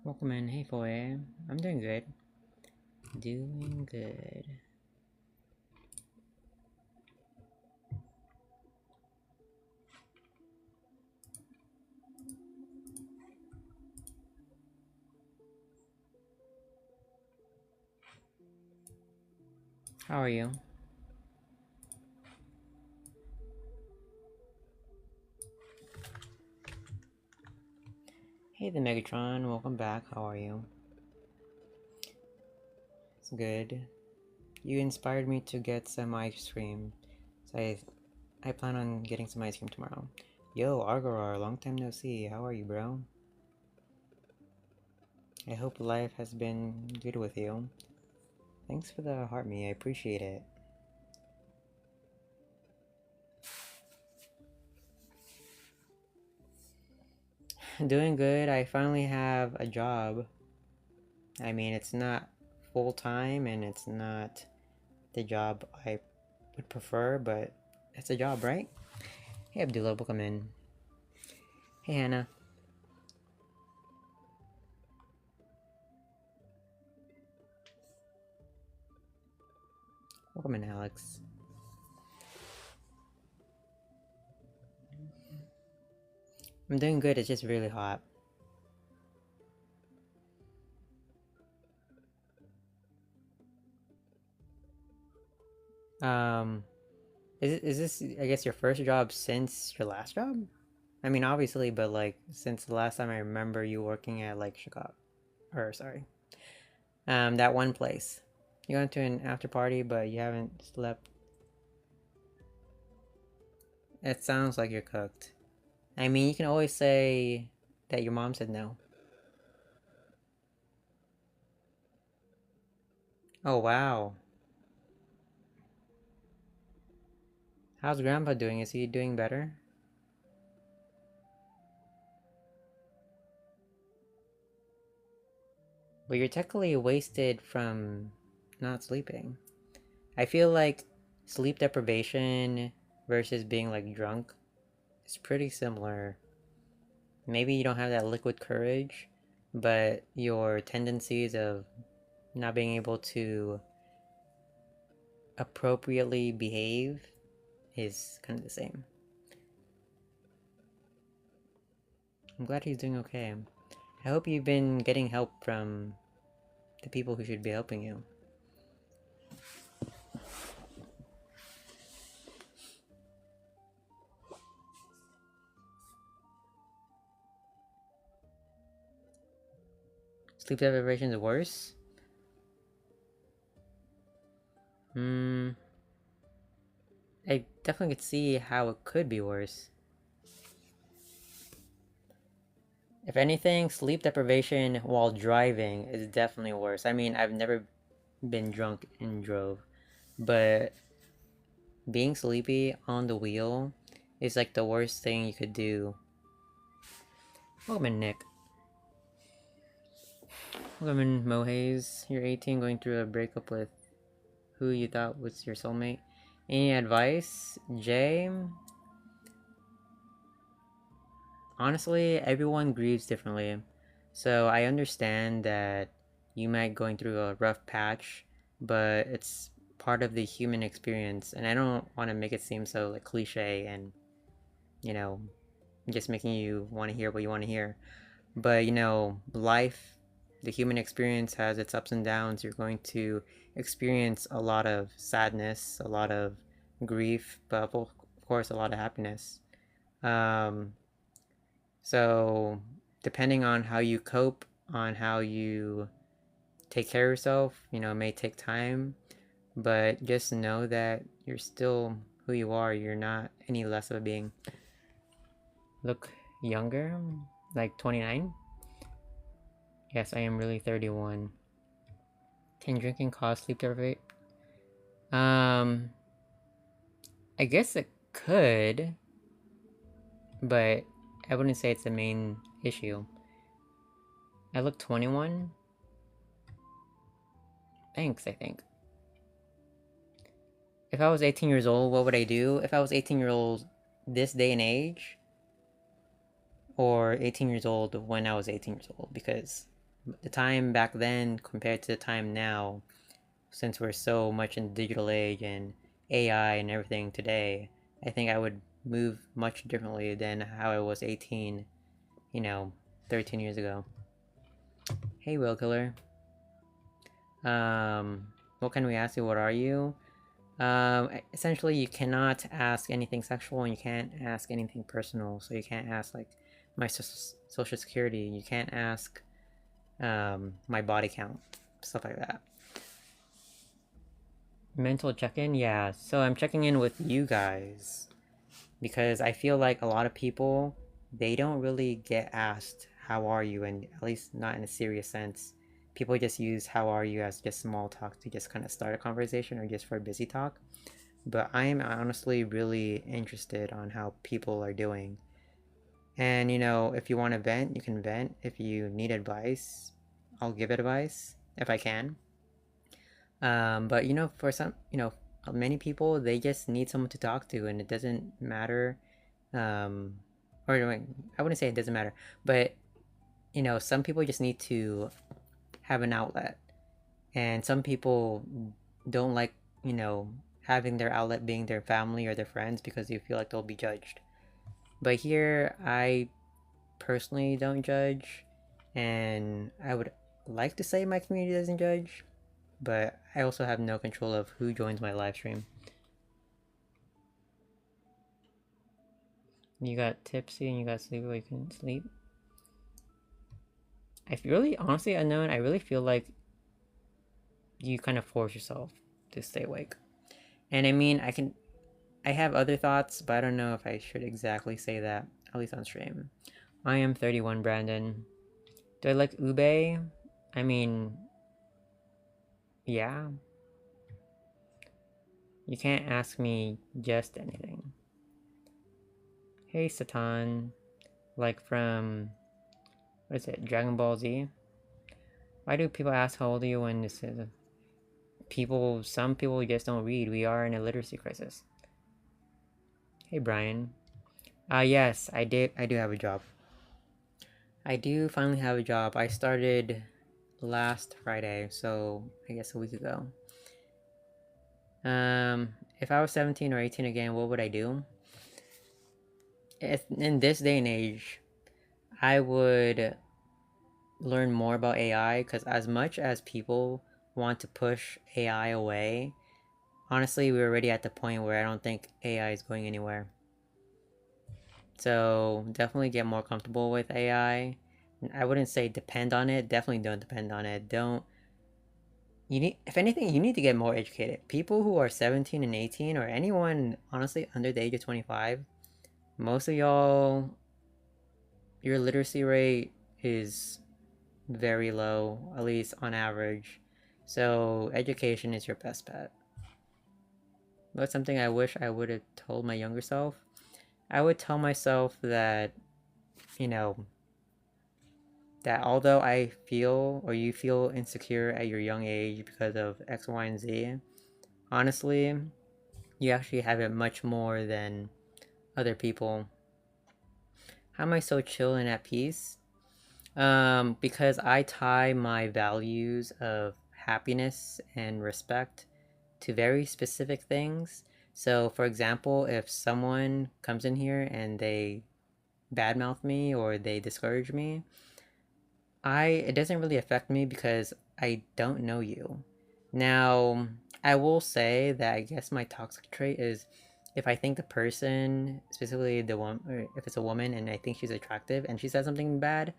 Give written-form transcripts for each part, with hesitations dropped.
Welcome in. Hey, Foy. I'm doing good. Doing good. How are you? Hey, the Megatron. Welcome back. How are you? It's good. You inspired me to get some ice cream. So I plan on getting some ice cream tomorrow. Yo, Argorar, long time no see. How are you, bro? I hope life has been good with you. Thanks for the heart me. I appreciate it. Doing good. I finally have a job. I mean, it's not full-time and it's not the job I would prefer, but it's a job, right? Hey, Abdullah, welcome in. Hey, Hannah. Welcome in, Alex. I'm doing good, it's just really hot. Um, is this, I guess, your first job since your last job? I mean, obviously, but like, since the last time I remember you working at, like, Chicago. Or, sorry. That one place. You went to an after party, but you haven't slept. It sounds like you're cooked. I mean, you can always say that your mom said no. Oh, wow. How's Grandpa doing? Is he doing better? But you're technically wasted from not sleeping. I feel like sleep deprivation versus being like drunk is pretty similar. Maybe you don't have that liquid courage, but your tendencies of not being able to appropriately behave is kind of the same. I'm glad he's doing okay. I hope you've been getting help from the people who should be helping you. Sleep deprivation is worse? I definitely could see how it could be worse. If anything, sleep deprivation while driving is definitely worse. I mean, I've never been drunk and drove, but being sleepy on the wheel is like the worst thing you could do. Welcome in, Nick. Welcome in, Mohaze. You're 18, going through a breakup with who you thought was your soulmate. Any advice? Jay? Honestly, everyone grieves differently. So I understand that you might going through a rough patch, but it's part of the human experience, and I don't want to make it seem so like cliche and, you know, just making you want to hear what you want to hear. But life, the human experience has its ups and downs. You're going to experience a lot of sadness, a lot of grief, but of course a lot of happiness. Um, so, depending on how you cope, on how you take care of yourself, it may take time, but just know that you're still who you are. You're not any less of a being. Look younger, like 29? Yes, I am really 31. Can drinking cause sleep deprivation? Um, I guess it could, but I wouldn't say it's the main issue. I look 21. Thanks, I think. If I was 18 years old, what would I do? If I was 18 years old this day and age, or 18 years old when I was 18 years old, because the time back then compared to the time now, since we're so much in the digital age and AI and everything today, I think I would move much differently than how I was 18, you know, 13 years ago. Hey, Will Killer. Um, what can we ask you? What are you? Essentially, you cannot ask anything sexual and you can't ask anything personal. So you can't ask, like, my social security. You can't ask my body count, stuff like that. Mental check-in, yeah. So I'm checking in with you guys because I feel like a lot of people, they don't really get asked how are you, and at least not in a serious sense. People just use how are you as just small talk to just kind of start a conversation or just for busy talk. But I'm honestly really interested on how people are doing. And if you want to vent, you can vent. If you need advice, I'll give advice if I can. But for some, many people, they just need someone to talk to, and it doesn't matter. Um, or I wouldn't say it doesn't matter, but some people just need to have an outlet, and some people don't like, having their outlet being their family or their friends because they feel like they'll be judged. But here, I personally don't judge, and I would like to say my community doesn't judge, but I also have no control of who joins my live stream. You got tipsy and you got sleepy where you couldn't sleep. I really, honestly, unknown, I really feel like you kind of force yourself to stay awake. And I mean, I have other thoughts, but I don't know if I should exactly say that, at least on stream. I am 31, Brandon. Do I like ube? I mean, yeah. You can't ask me just anything. Hey, Satan. Like from, what is it, Dragon Ball Z? Why do people ask how old are you when this is some people just don't read. We are in a literacy crisis. Hey, Brian. Yes, I do have a job. I do finally have a job. I started last Friday, so I guess a week ago. If I was 17 or 18 again, what would I do? In this day and age, I would learn more about AI, because as much as people want to push AI away, honestly, we're already at the point where I don't think AI is going anywhere. So definitely get more comfortable with AI. I wouldn't say depend on it. Definitely don't depend on it. Don't you need if anything, you need to get more educated. People who are 17 and 18, or anyone honestly under the age of 25, most of y'all, your literacy rate is very low, at least on average. So education is your best bet. But something I wish I would have told my younger self. I would tell myself that, you know, that although I feel or you feel insecure at your young age because of X, Y, and Z, honestly, you actually have it much more than other people. How am I so chill and at peace? Because I tie my values of happiness and respect to very specific things. So, for example, if someone comes in here and they badmouth me or they discourage me, it doesn't really affect me because I don't know you. Now, I will say that I guess my toxic trait is if I think the person, specifically the one, or if it's a woman and I think she's attractive and she says something bad,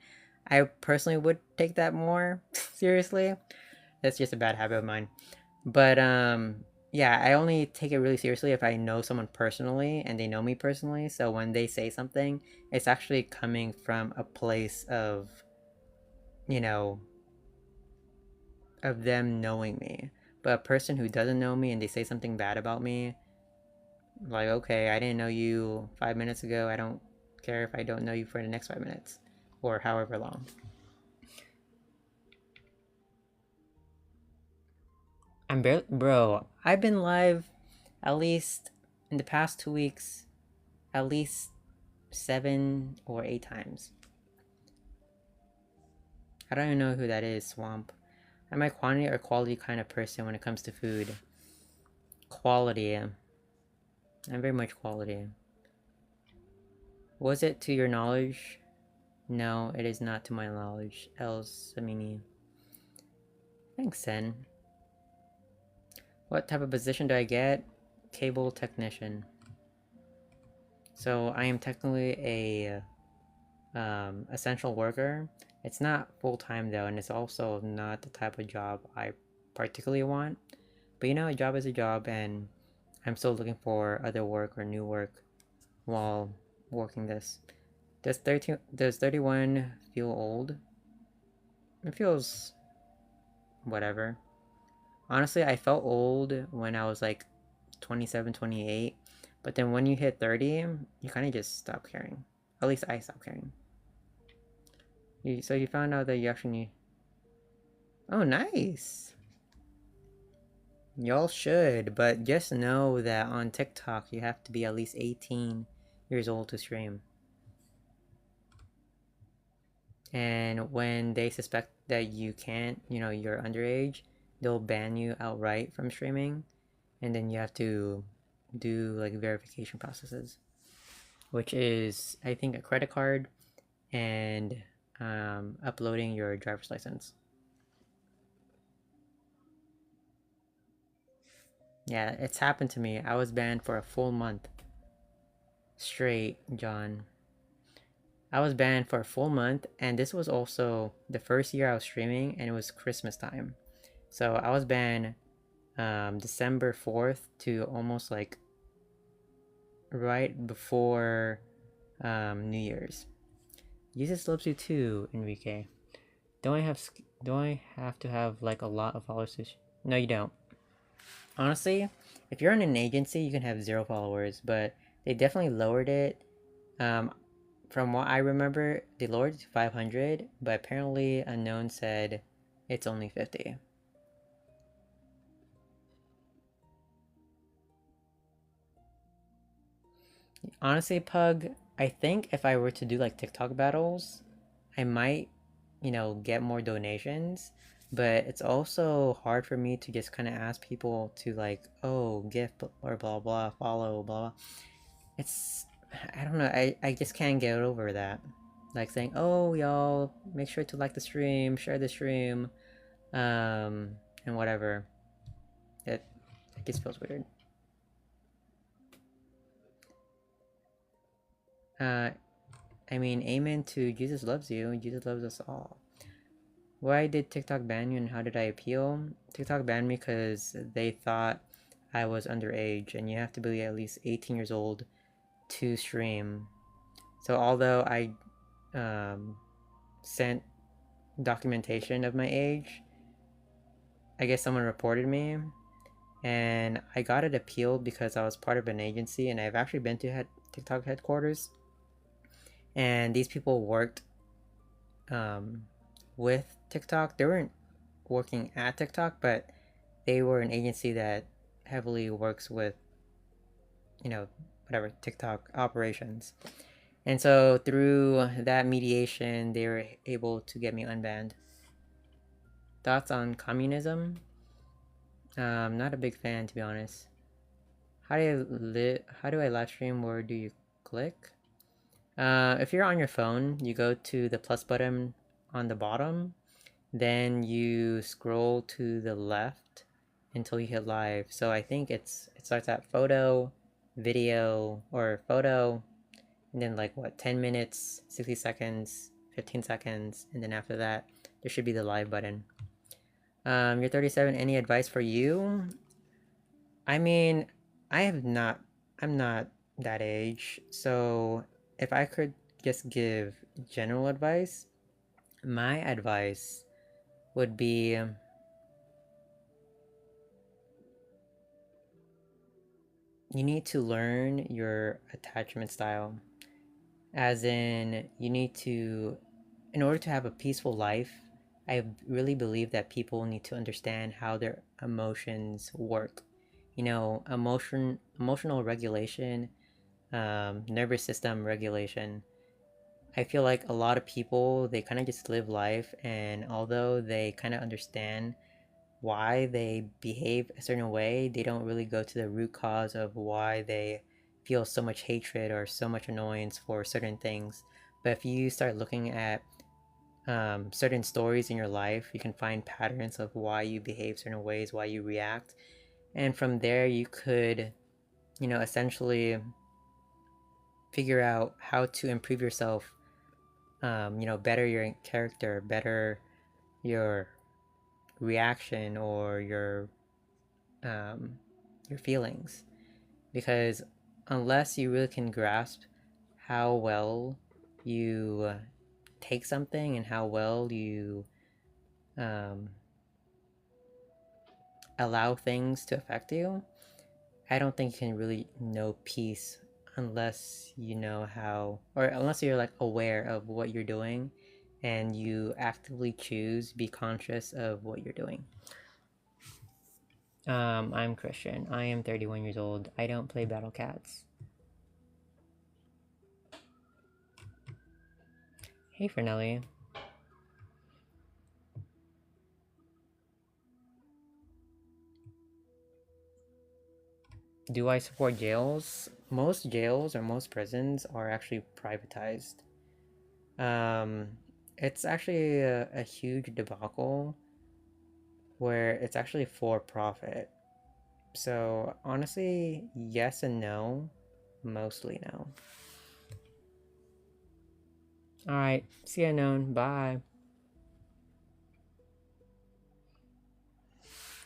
I personally would take that more seriously. That's just a bad habit of mine. But yeah, I only take it really seriously if I know someone personally and they know me personally. So when they say something, it's actually coming from a place of, you know, of them knowing me. But a person who doesn't know me and they say something bad about me, like, okay, I didn't know you 5 minutes ago. I don't care if I don't know you for the next 5 minutes or however long. Bro, I've been live at least in the past 2 weeks, at least 7 or 8 times. I don't even know who that is, Swamp. I'm a quantity or quality kind of person when it comes to food. Quality. I'm very much quality. Was it to your knowledge? No, it is not to my knowledge. Else, Samini. Thanks, Sen. What type of position do I get? Cable technician. So I am technically a essential worker. It's not full-time though, and it's also not the type of job I particularly want. But you know, a job is a job, and I'm still looking for other work or new work while working this. Does 31 feel old? It feels whatever. Honestly, I felt old when I was like 27, 28. But then when you hit 30, you kind of just stop caring. At least I stopped caring. So you found out that you actually need... Oh, nice! Y'all should, but just know that on TikTok you have to be at least 18 years old to stream. And when they suspect that you can't, you know, you're underage, they'll ban you outright from streaming, and then you have to do like verification processes, which is I think a credit card and uploading your driver's license. Yeah, it's happened to me. I was banned for a full month straight, John. I was banned for a full month, and this was also the first year I was streaming, and it was Christmas time. So I was banned December 4th to almost like right before New Year's. Jesus loves you too, Enrique. Don't I have to have like a lot of followers? No, you don't. Honestly, if you're in an agency, you can have 0 followers, but they definitely lowered it. Um, from what I remember, they lowered it to 500, but apparently Unknown said it's only 50. Honestly, Pug, I think if I were to do like TikTok battles, I might, you know, get more donations. But it's also hard for me to just kind of ask people to like, oh, gift or blah blah, follow blah blah. It's, I don't know, I just can't get over that. Like saying, oh y'all, make sure to like the stream, share the stream, and whatever. It just feels weird. Uh, I mean, amen to Jesus loves you. Jesus loves us all. Why did TikTok ban you and how did I appeal? TikTok banned me because they thought I was underage and you have to be at least 18 years old to stream. So although I sent documentation of my age, I guess someone reported me and I got it appealed because I was part of an agency and I've actually been to TikTok headquarters and these people worked with TikTok. They weren't working at TikTok, but they were an agency that heavily works with, you know, whatever TikTok operations. And so through that mediation, they were able to get me unbanned. Thoughts on communism? Not a big fan, to be honest. How do I live stream? Where do you click? If you're on your phone, you go to the plus button on the bottom, then you scroll to the left until you hit live. So I think it starts at photo, video, or photo, and then like what, 10 minutes, 60 seconds, 15 seconds, and then after that, there should be the live button. You're 37. Any advice for you? I mean, I'm not that age, so if I could just give general advice, my advice would be you need to learn your attachment style. As in, you need to, in order to have a peaceful life, I really believe that people need to understand how their emotions work. You know, emotional regulation, nervous system regulation. I feel like a lot of people, they kind of just live life, and although they kind of understand why they behave a certain way, they don't really go to the root cause of why they feel so much hatred or so much annoyance for certain things. But if you start looking at certain stories in your life, you can find patterns of why you behave certain ways, why you react, and from there you could, essentially figure out how to improve yourself. Better your character, better your reaction or um, your feelings, because unless you really can grasp how well you take something and how well you um, allow things to affect you, I don't think you can really know peace unless you know how, or unless you're like aware of what you're doing and you actively choose, be conscious of what you're doing. I'm Christian. I am 31 years old. I don't play Battle Cats. Hey, Fernelli. Do I support jails? Most jails or most prisons are actually privatized. Um, it's actually a huge debacle where it's actually for profit. So honestly, yes and no. Mostly no. Alright, see you known. Bye.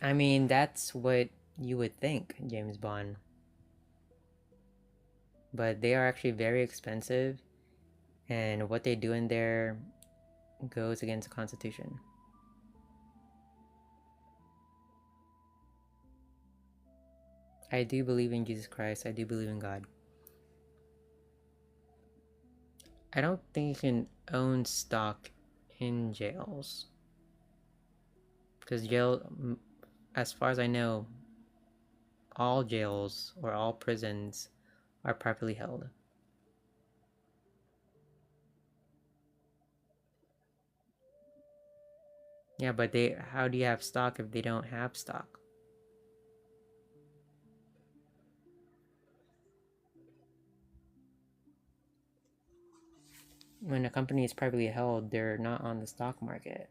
I mean, that's what you would think, James Bond. But they are actually very expensive, and what they do in there goes against the Constitution. I do believe in Jesus Christ. I do believe in God. I don't think you can own stock in jails. Because jail, as far as I know, all jails or all prisons are privately held. Yeah, but how do you have stock if they don't have stock? When a company is privately held, they're not on the stock market.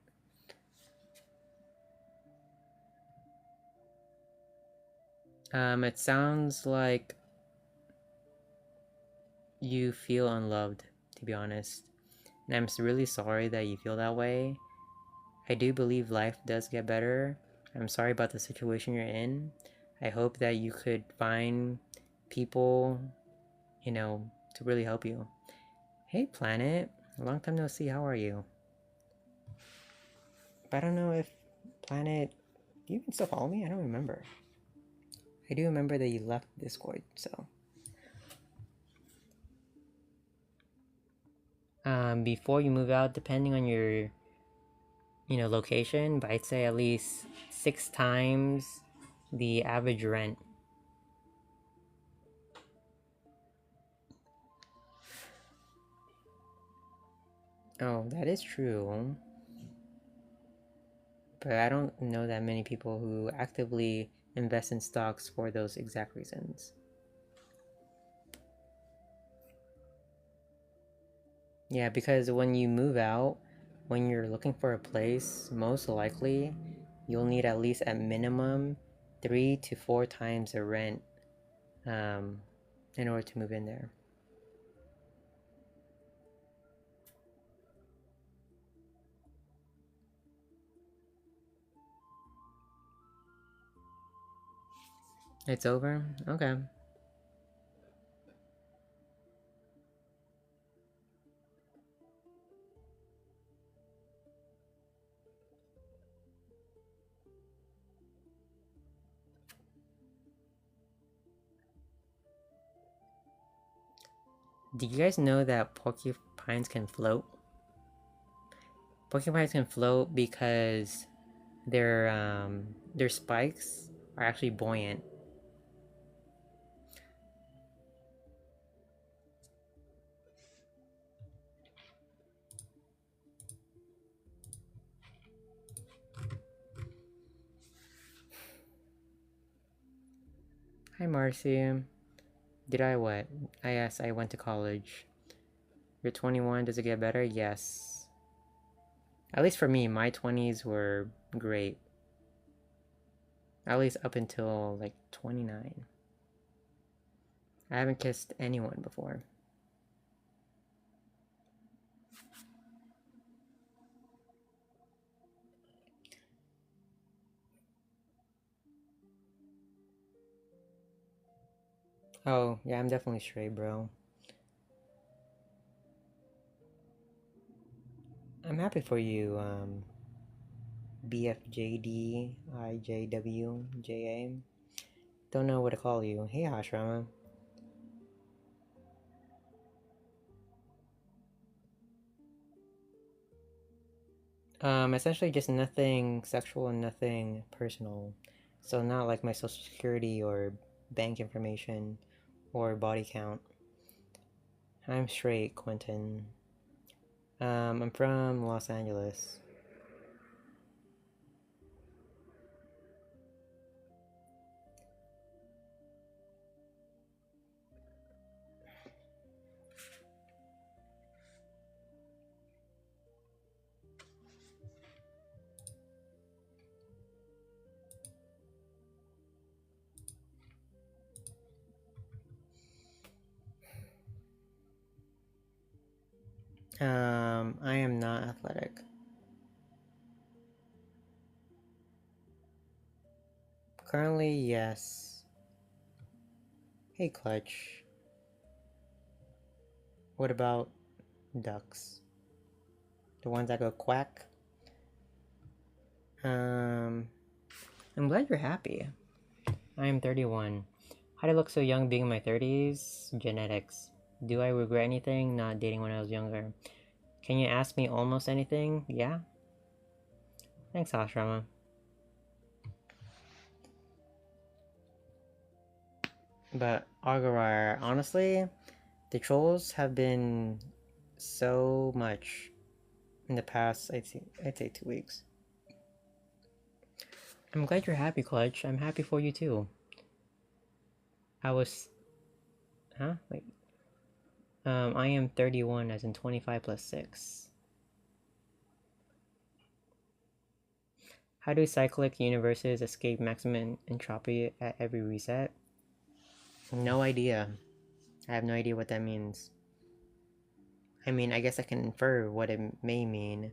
It sounds like you feel unloved, to be honest. And I'm really sorry that you feel that way. I do believe life does get better. I'm sorry about the situation you're in. I hope that you could find people, to really help you. Hey, Planet. Long time no see. How are you? But I don't know if Planet. Do you even still follow me? I don't remember. I do remember that you left Discord, so. Before you move out, depending on your, location, but I'd say at least 6 times the average rent. Oh, that is true. But I don't know that many people who actively invest in stocks for those exact reasons. Yeah, because when you move out, when you're looking for a place, most likely you'll need at least at minimum 3 to 4 times the rent um, in order to move in there. It's over? Okay. Did you guys know that porcupines can float? Porcupines can float because their spikes are actually buoyant. Hi, Marcy. Did I what? Yes, I went to college. You're 21, does it get better? Yes. At least for me, my 20s were great. At least up until like 29. I haven't kissed anyone before. Oh, yeah, I'm definitely straight, bro. I'm happy for you, BFJDIJWJA. Don't know what to call you. Hey, Ashrama. Essentially just nothing sexual and nothing personal. So not like my social security or bank information or body count. I'm straight, Quentin. I'm from Los Angeles. I am not athletic. Currently, yes. Hey, Clutch. What about ducks? The ones that go quack? Um, I'm glad you're happy. I am 31. How do I look so young being in my 30s? Genetics. Do I regret anything not dating when I was younger? Can you ask me almost anything? Yeah? Thanks, Ashrama. But Agarar, honestly, the trolls have been so much in the past, I'd say 2 weeks. I'm glad you're happy, Clutch. I'm happy for you too. I was, huh? Wait. I am 31, as in 25 plus 6. How do cyclic universes escape maximum entropy at every reset? No idea. I have no idea what that means. I mean, I guess I can infer what it may mean,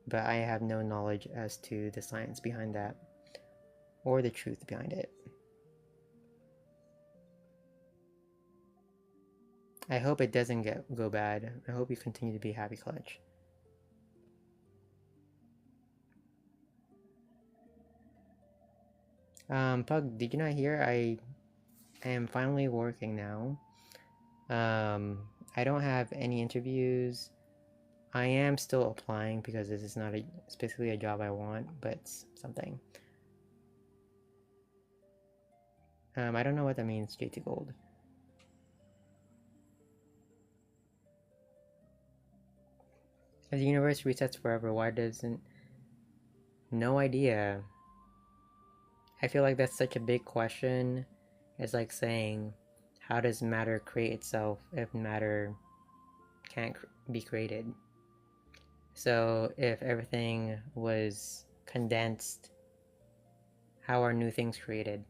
but I have no knowledge as to the science behind that, or the truth behind it. I hope it doesn't go bad. I hope you continue to be happy, Clutch. Pug, did you not hear? I am finally working now. I don't have any interviews. I am still applying because this is not specifically a job I want, but it's something. I don't know what that means, JT Gold. If the universe resets forever, why doesn't... No idea. I feel like that's such a big question. It's like saying, how does matter create itself if matter can't be created? So if everything was condensed, how are new things created?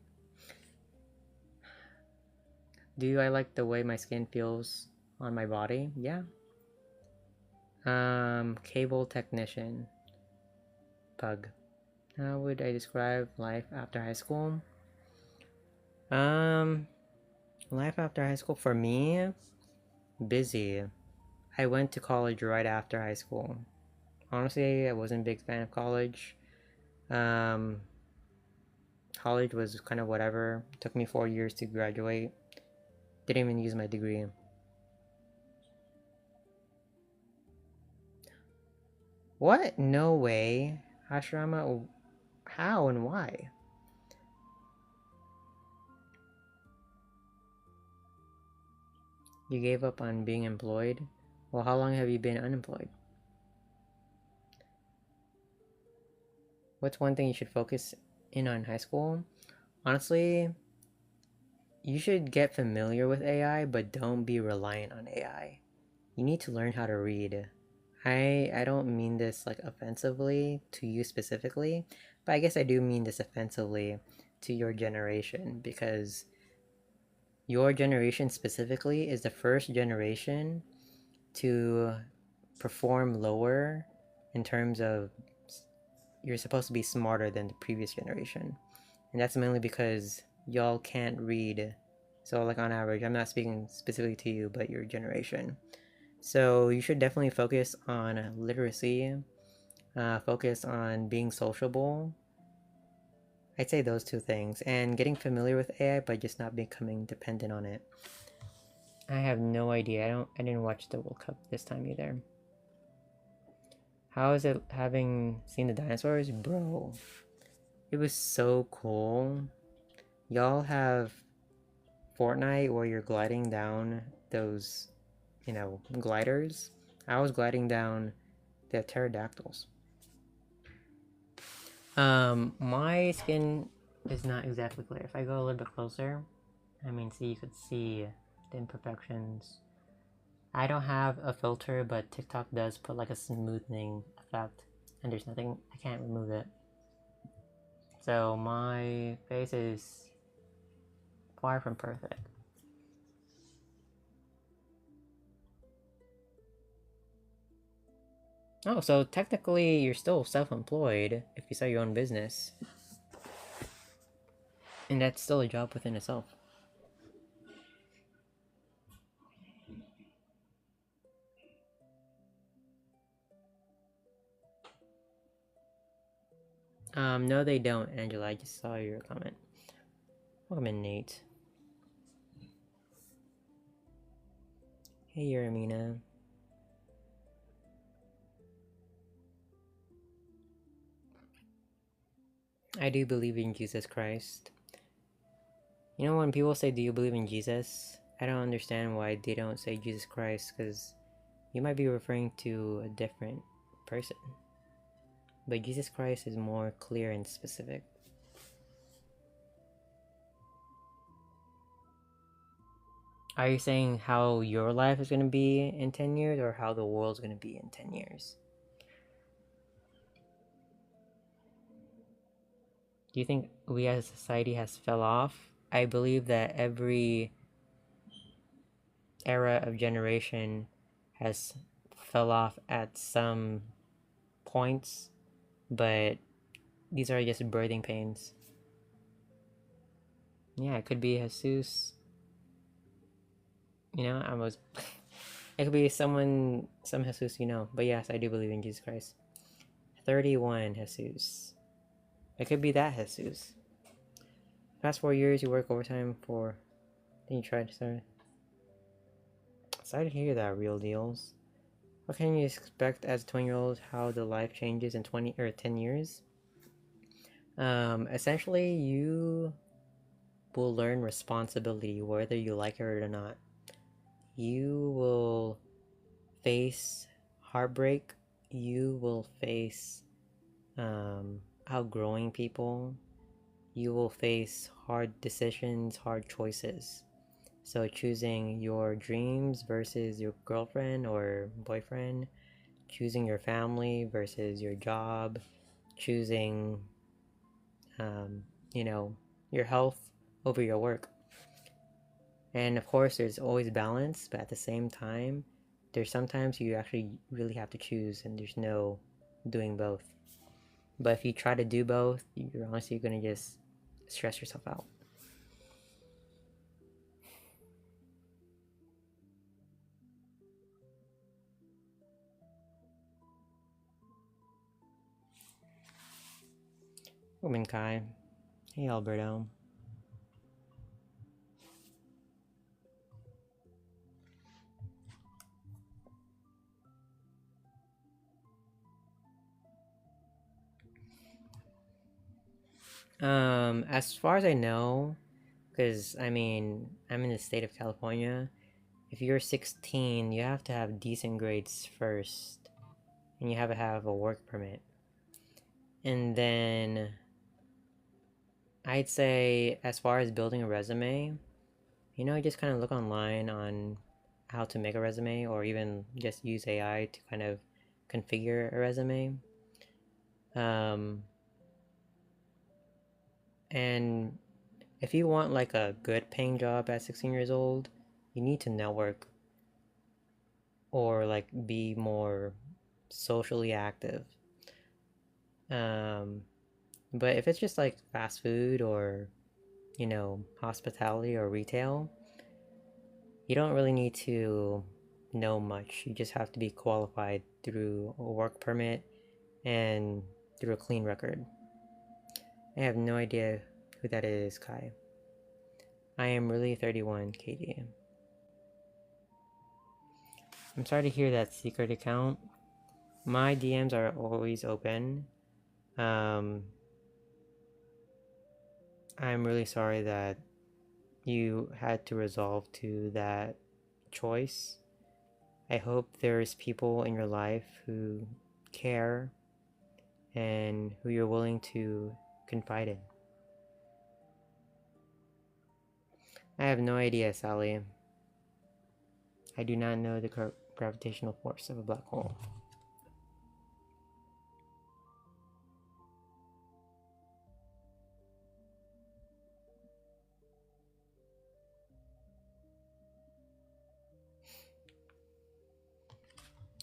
Do I like the way my skin feels on my body? Yeah. Cable technician. Pug. How would I describe life after high school? Um, Life after high school for me, busy. I went to college right after high school. Honestly, I wasn't a big fan of college. Um, College was kind of whatever. It took me 4 years to graduate. Didn't even use my degree. What? No way. Hashirama, how and why? You gave up on being employed? Well, how long have you been unemployed? What's one thing you should focus in on high school? Honestly, you should get familiar with AI, but don't be reliant on AI. You need to learn how to read. I don't mean this like offensively to you specifically, but I guess I do mean this offensively to your generation, because your generation specifically is the first generation to perform lower in terms of you're supposed to be smarter than the previous generation. And that's mainly because y'all can't read. So, like, on average, I'm not speaking specifically to you, but your generation. So, you should definitely focus on literacy, focus on being sociable. I'd say those two things, and getting familiar with AI, but just not becoming dependent on it. I have no idea. I didn't watch the World Cup this time either. How is it having seen the dinosaurs? Bro, it was so cool. Y'all have Fortnite where you're gliding down those, gliders. I was gliding down the pterodactyls. My skin is not exactly clear. If I go a little bit closer, see, you could see the imperfections. I don't have a filter, but TikTok does put like a smoothing effect, and there's nothing, I can't remove it. So my face is far from perfect. Oh, so technically you're still self-employed if you start your own business. And that's still a job within itself. No they don't, Angela. I just saw your comment. Welcome in, Nate. Hey, Yeramina. I do believe in Jesus Christ. You know, when people say, do you believe in Jesus? I don't understand why they don't say Jesus Christ, because you might be referring to a different person. But Jesus Christ is more clear and specific. Are you saying how your life is going to be in 10 years, or how the world's going to be in 10 years? Do you think we as a society has fell off? I believe that every era of generation has fell off at some points, but these are just birthing pains. Yeah, it could be Jesus. I was. It could be some Jesus, But yes, I do believe in Jesus Christ. 31 Jesus. It could be that Jesus. Past 4 years, you work overtime for. Then you try to start. Sorry to hear that, real deals. What can you expect as a 20-year-old? How the life changes in 20 or 10 years? Essentially, you will learn responsibility, whether you like it or not. You will face heartbreak. You will face outgrowing people. You will face hard decisions, hard choices. So choosing your dreams versus your girlfriend or boyfriend, choosing your family versus your job, choosing, um, your health over your work. And of course, there's always balance, but at the same time, there's sometimes you actually really have to choose, and there's no doing both. But if you try to do both, you're honestly gonna just stress yourself out. Woman Kai. Hey, Alberto. As far as I know, because I'm in the state of California. If you're 16, you have to have decent grades first, and you have to have a work permit. And then I'd say, as far as building a resume, You just kind of look online on how to make a resume, or even just use AI to kind of configure a resume. Um, and if you want like a good paying job at 16 years old, you need to network or like be more socially active. Um, but if it's just like fast food or, hospitality or retail, you don't really need to know much. You just have to be qualified through a work permit and through a clean record. I have no idea who that is, Kai. I am really 31, Katie. I'm sorry to hear that secret account. My DMs are always open. Um, I'm really sorry that you had to resolve to that choice. I hope there's people in your life who care and who you're willing to confide in. I have no idea, Sally. I do not know the gravitational force of a black hole.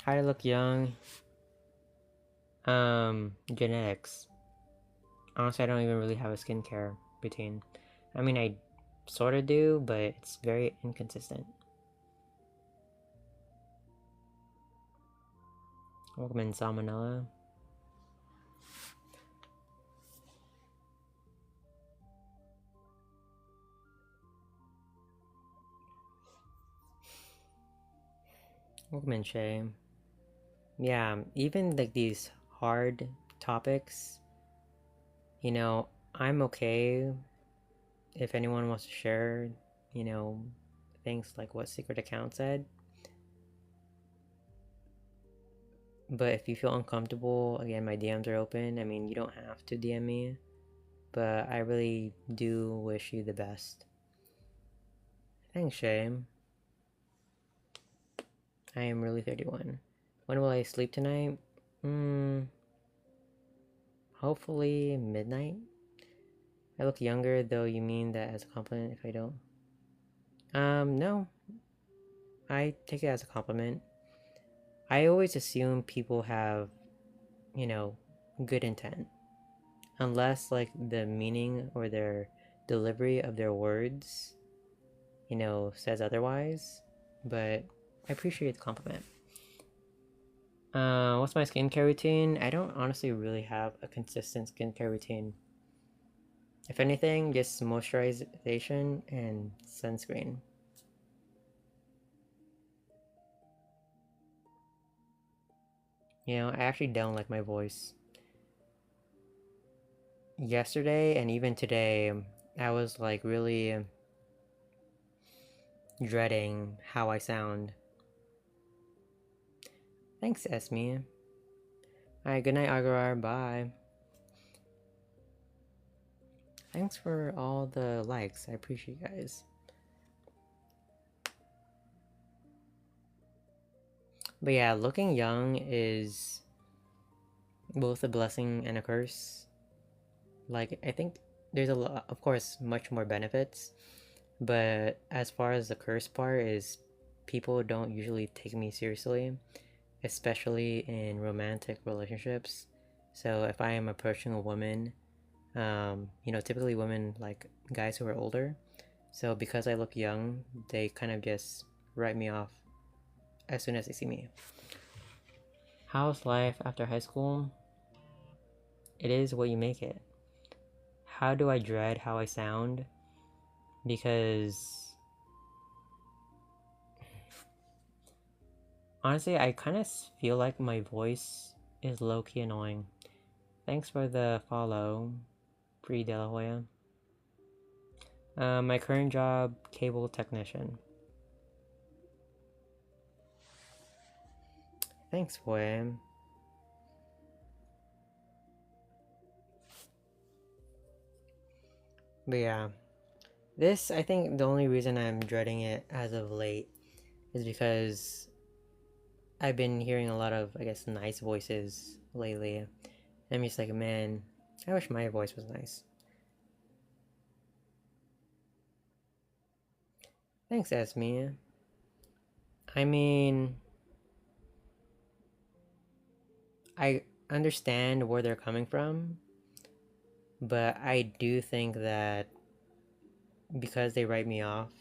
How to look young? Genetics. Honestly, I don't even really have a skincare routine. I mean, I sort of do, but it's very inconsistent. Welcome in, Salmonella. Welcome in, Shay. Yeah, even like these hard topics, I'm okay if anyone wants to share, you know, things like what Secret Account said. But if you feel uncomfortable, again, my DMs are open. I mean, you don't have to DM me, but I really do wish you the best. Thanks, Shay. I am really 31. When will I sleep tonight? Hopefully midnight. I look younger, though. You mean that as a compliment if I don't? No. I take it as a compliment. I always assume people have, you know, good intent. Unless, like, the meaning or their delivery of their words, says otherwise. But I appreciate the compliment. What's my skincare routine? I don't honestly really have a consistent skincare routine. If anything, just moisturization and sunscreen. I actually don't like my voice. Yesterday and even today, I was like really dreading how I sound. Thanks, Esme. Alright, good night, Agarar. Bye. Thanks for all the likes. I appreciate you guys. But yeah, looking young is both a blessing and a curse. Like, I think there's a lot, of course, much more benefits. But as far as the curse part is, people don't usually take me seriously, especially in romantic relationships. So if I am approaching a woman, typically women like guys who are older. So because I look young, they kind of just write me off as soon as they see me. How's life after high school? It is what you make it. How do I dread how I sound? Because honestly, I kind of feel like my voice is low-key annoying. Thanks for the follow, Pre De La Hoya. My current job, cable technician. Thanks, boy. But yeah, This, I think, the only reason I'm dreading it as of late is because I've been hearing a lot of, I guess, nice voices lately. And I'm just like, man, I wish my voice was nice. Thanks, Esme. I mean, I understand where they're coming from, but I do think that because they write me off,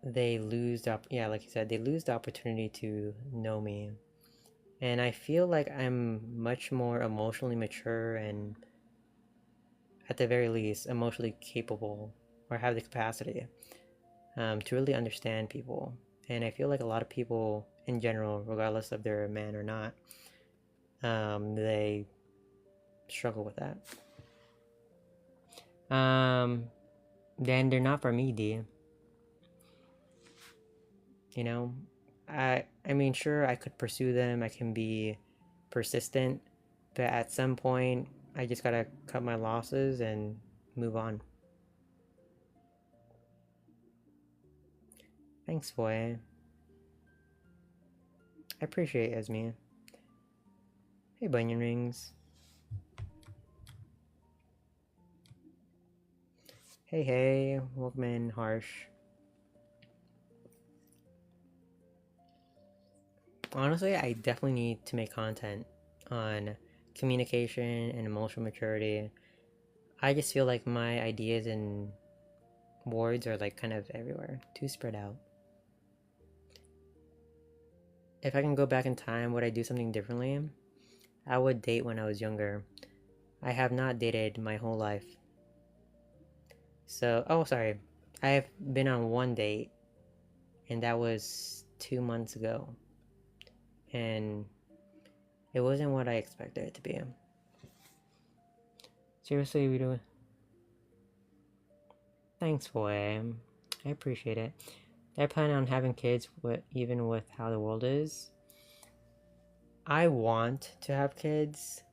they lose the yeah, like you said, they lose the opportunity to know me. And I feel like I'm much more emotionally mature and at the very least emotionally capable or have the capacity to really understand people. And I feel like a lot of people in general, regardless of they're a man or not, they struggle with that. Um, then they're not for me, D. You know, I mean, sure, I could pursue them. I can be persistent, but at some point, I just gotta cut my losses and move on. Thanks, boy. I appreciate it, Esme. Hey, Bunyan Rings. Hey, hey, welcome in, Harsh. Honestly, I definitely need to make content on communication and emotional maturity. I just feel like my ideas and words are like kind of everywhere, too spread out. If I can go back in time, would I do something differently? I would date when I was younger. I have not dated my whole life. So, oh, sorry. I have been on one date, and that was 2 months ago. And it wasn't what I expected it to be. Seriously, we do. Thanks, boy. I appreciate it. I plan on having kids, even with how the world is. I want to have kids.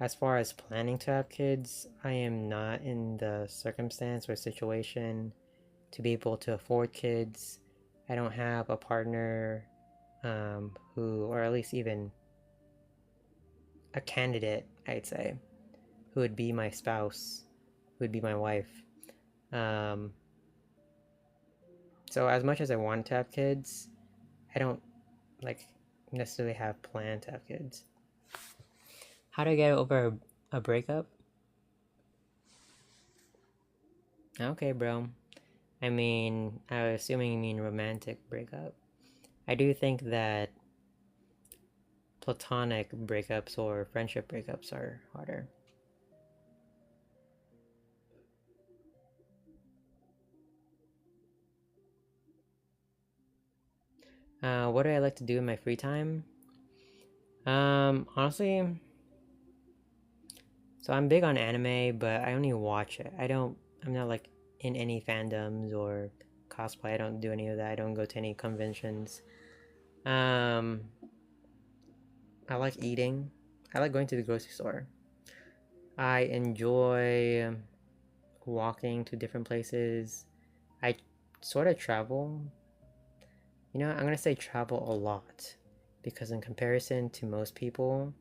As far as planning to have kids, I am not in the circumstance or situation to be able to afford kids. I don't have a partner who, or at least even a candidate, I'd say, who would be my spouse, who would be my wife. Um, so as much as I want to have kids, I don't like necessarily have planned to have kids. How do I get over a breakup? Okay, bro. I mean, I was assuming you mean romantic breakup. I do think that platonic breakups or friendship breakups are harder. What do I like to do in my free time? Honestly, so I'm big on anime, but I only watch it. I'm not like in any fandoms or cosplay. I don't do any of that. I don't go to any conventions. Um, I like eating. I like going to the grocery store. I enjoy walking to different places. I sort of travel. You know, I'm gonna say travel a lot because, in comparison to most people,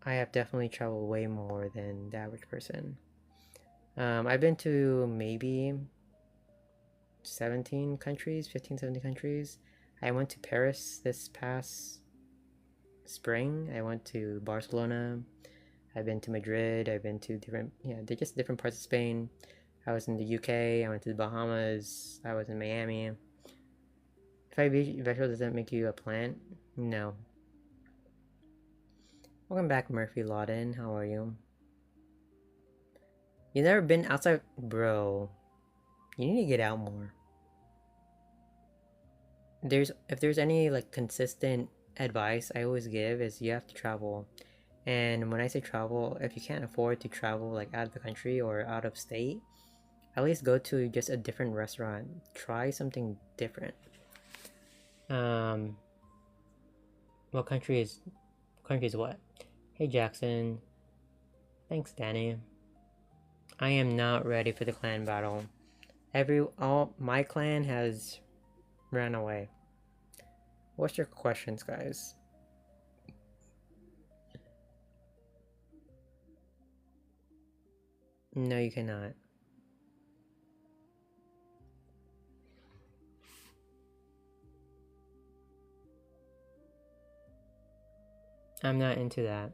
I have definitely traveled way more than the average person. I've been to maybe 17 countries, 15, 17 countries. I went to Paris this past spring. I went to Barcelona. I've been to Madrid. I've been to different, yeah, they're just different parts of Spain. I was in the UK. I went to the Bahamas. I was in Miami. If I vegetable doesn't make you a plant, no. Welcome back, Murphy Lawden. How are you? You never been outside, bro? You need to get out more. If there's any like consistent advice I always give is you have to travel. And when I say travel, if you can't afford to travel like out of the country or out of state, at least go to just a different restaurant. Try something different. Um, what country is what? Hey Jackson, thanks Danny. I am not ready for the clan battle. My clan has ran away. What's your questions, guys? No, you cannot. I'm not into that.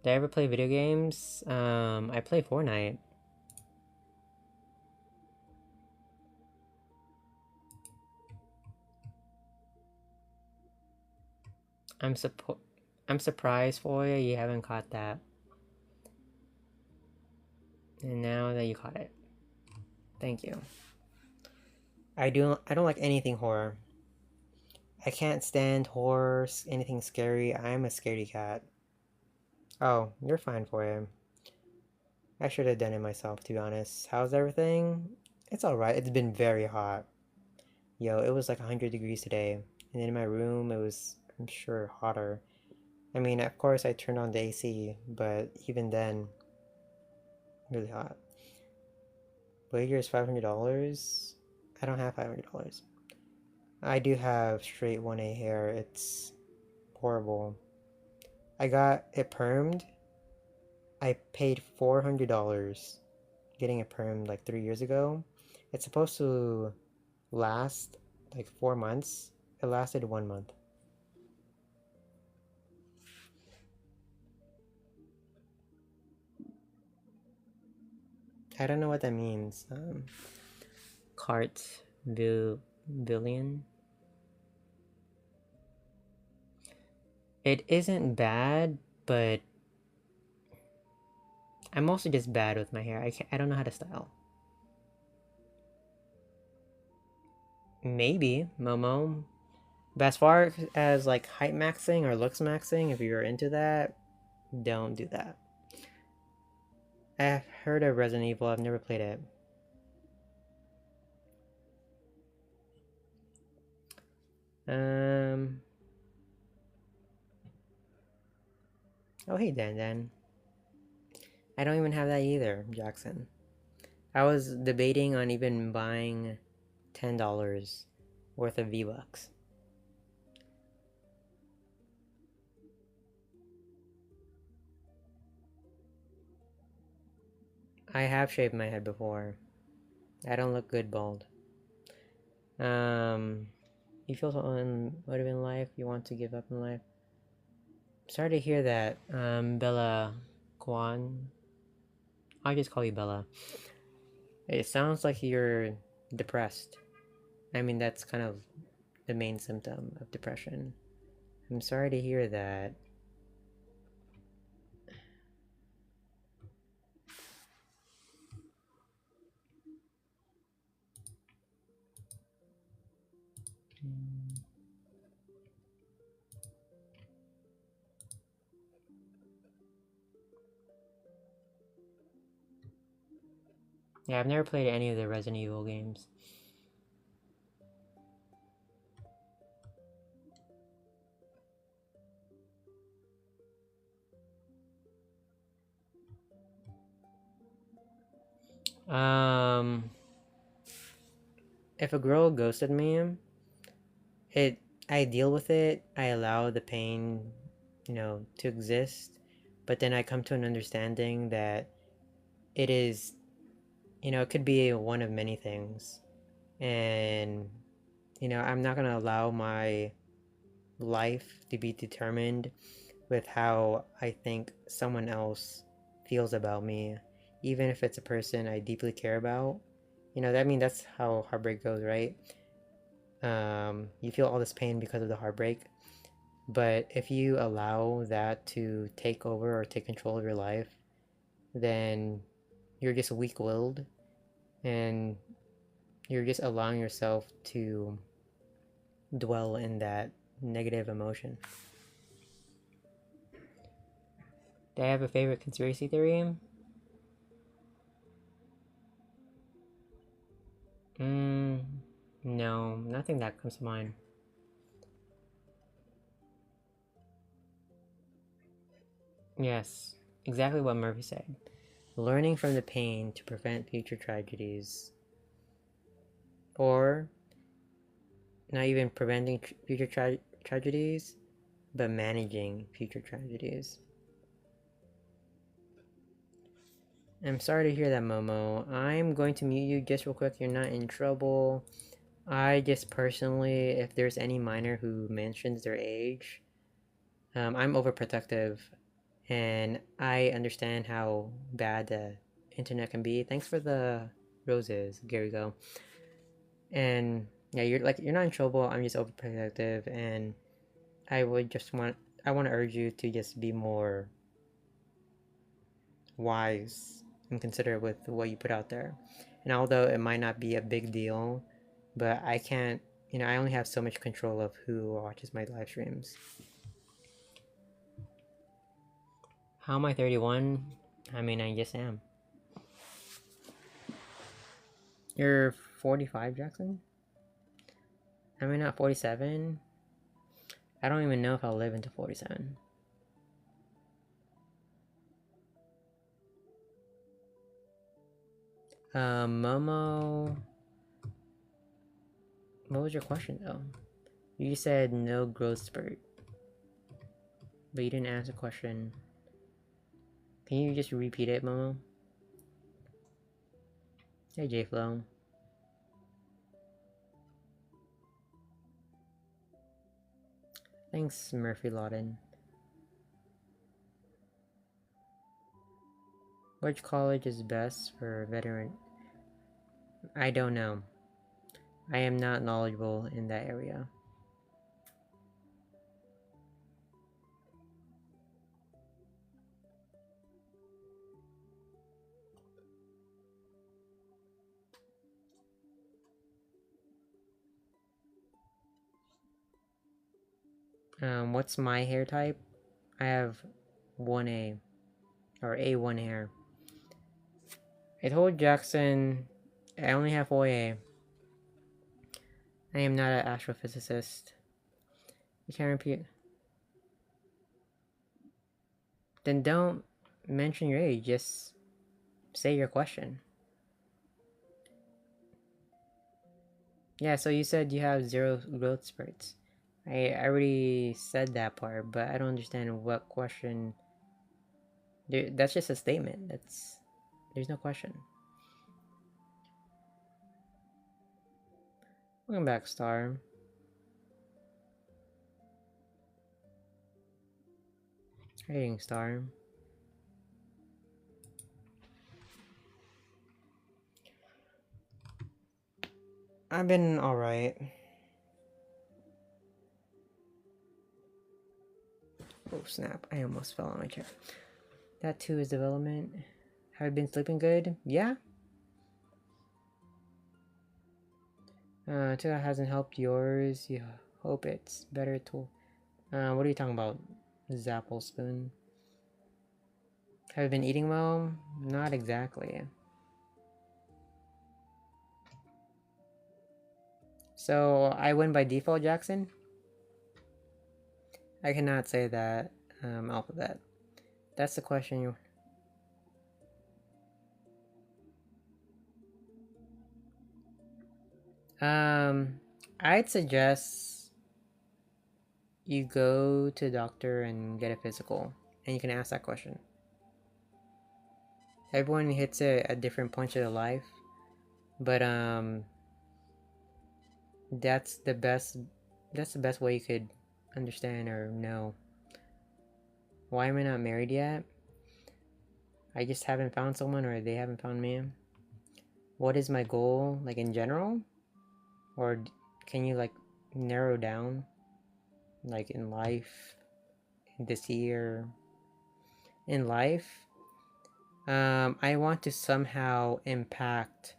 Did I ever play video games? I play Fortnite. I'm surprised for you. You haven't caught that. And now that you caught it, thank you. I don't like anything horror. I can't stand horror, anything scary. I'm a scaredy cat. Oh, you're fine for it. I should have done it myself, to be honest. How's everything? It's alright. It's been very hot. Yo, it was like 100 degrees today. And in my room, it was, I'm sure, hotter. I mean, of course, I turned on the AC, but even then, really hot. Wager is $500. I don't have $500. I do have straight 1A hair. It's horrible. I got it permed. I paid $400 getting it permed like 3 years ago. It's supposed to last like 4 months. It lasted 1 month. I don't know what that means. Cart billion. It isn't bad, but I'm mostly just bad with my hair. I don't know how to style. Maybe Momo. But as far as like height maxing or looks maxing, if you're into that, don't do that. I've heard of Resident Evil, I've never played it. Um. Oh, hey, Dan Dan. I don't even have that either, Jackson. I was debating on even buying $10 worth of V-Bucks. I have shaved my head before. I don't look good bald. You feel something motive in life, you want to give up in life. Sorry to hear that, Bella Kwan. I'll just call you Bella. It sounds like you're depressed. I mean, that's kind of the main symptom of depression. I'm sorry to hear that. Yeah, I've never played any of the Resident Evil games. Um, if a girl ghosted me, it I deal with it. I allow the pain, to exist, but then I come to an understanding that it is, it could be one of many things, and I'm not gonna allow my life to be determined with how I think someone else feels about me, even if it's a person I deeply care about. That's how heartbreak goes, right? You feel all this pain because of the heartbreak, but if you allow that to take over or take control of your life, then you're just weak-willed, and you're just allowing yourself to dwell in that negative emotion. Do I have a favorite conspiracy theory? No, nothing that comes to mind. Yes, exactly what Murphy said. learning from the pain to prevent future tragedies, or not even preventing future tragedies, but managing future tragedies. I'm sorry to hear that, Momo. I'm going to mute you just real quick. You're not in trouble. I just personally, if there's any minor who mentions their age, I'm overprotective, and I understand how bad the internet can be. Thanks for the roses, Gary Go. And yeah, you're not in trouble. I'm just overprotective, and I would just I want to urge you to just be more wise and considerate with what you put out there. And although it might not be a big deal, but I can't, I only have so much control of who watches my live streams. How am I 31? I mean, I just am. You're 45, Jackson? I mean, not 47. I don't even know if I'll live into 47. Momo, what was your question though? You said no growth spurt, but you didn't ask the question. Can you just repeat it, Momo? Hey, JFlow. Thanks, Murphy Lawton. Which college is best for veteran? I don't know. I am not knowledgeable in that area. What's my hair type? I have 1A, or A1 hair. I told Jackson I only have 4A. I am not an astrophysicist. You can't repeat. Then don't mention your age, just say your question. Yeah, so you said you have 0 growth spurts. I already said that part, but I don't understand what question. That's just a statement. There's no question. Welcome back, Star. Rating Star. I've been alright. Oh snap, I almost fell on my chair. That too is development. Have you been sleeping good? Yeah. Until it hasn't helped yours, you hope it's better to. What are you talking about? Zapple spoon. Have you been eating well? Not exactly. So I win by default, Jackson? I cannot say that, Alphabet. That's the question you... I'd suggest you go to the doctor and get a physical, and you can ask that question. Everyone hits it at different points of their life, but that's the best way you could understand or know. Why am I not married yet? I just haven't found someone, or they haven't found me. What is my goal, like in general? Or can you like narrow down, like in life, this year? In life, I want to somehow impact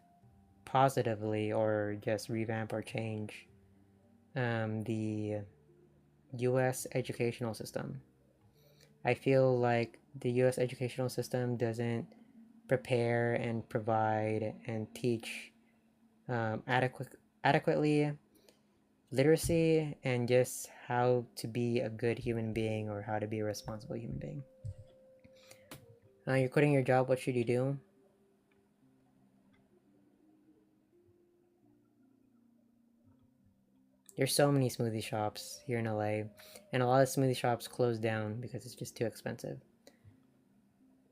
positively or just revamp or change the US educational system. I feel like the US educational system doesn't prepare and provide and teach adequately literacy and just how to be a good human being or how to be a responsible human being. You're quitting your job. What should you do? There's so many smoothie shops here in LA, and a lot of smoothie shops close down because it's just too expensive.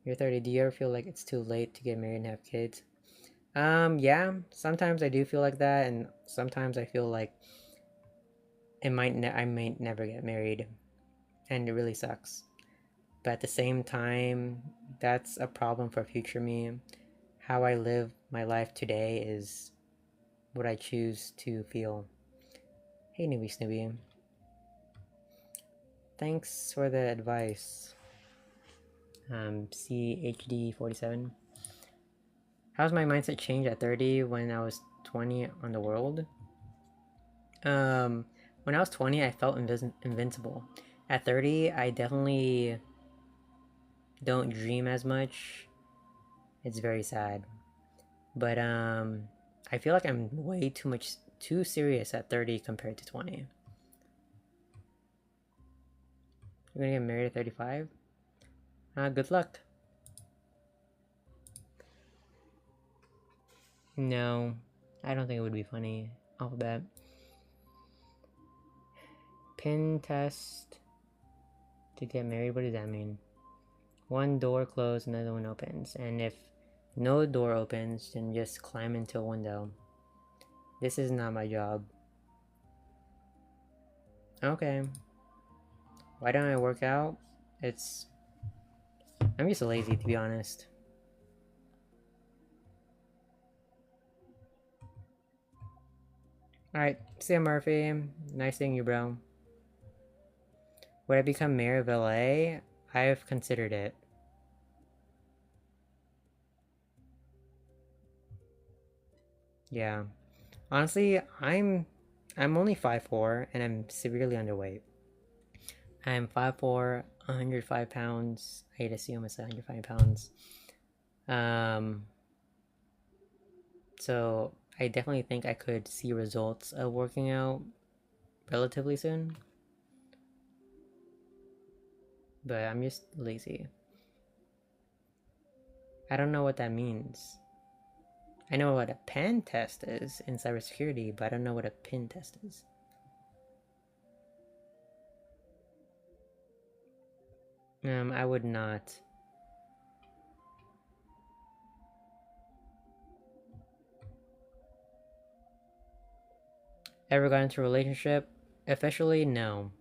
You're 30. Do you ever feel like it's too late to get married and have kids? Yeah. Sometimes I do feel like that, and sometimes I feel like I might never get married, and it really sucks. But at the same time, that's a problem for future me. How I live my life today is what I choose to feel. Hey, Newbie Snoopy. Thanks for the advice. CHD47. How's my mindset changed at 30 when I was 20 on the world? Um, when I was 20, I felt invincible. At 30, I definitely don't dream as much. It's very sad. But I feel like I'm way too serious at 30 compared to 20. You're gonna get married at 35? Good luck. No, I don't think it would be funny. Alphabet. Pin test to get married. What does that mean? One door closed, another one opens. And if no door opens, then just climb into a window. This is not my job. Okay. Why don't I work out? I'm just lazy, to be honest. Alright, Sam Murphy. Nice seeing you, bro. Would I become mayor of LA? I've considered it. Yeah. Honestly, I'm only 5'4", and I'm severely underweight. I'm 5'4", 105 pounds. I'd assume it's 105 pounds. Um, so I definitely think I could see results of working out relatively soon. But I'm just lazy. I don't know what that means. I know what a pen test is in cybersecurity, but I don't know what a pin test is. I would not. Ever got into a relationship? Officially, no.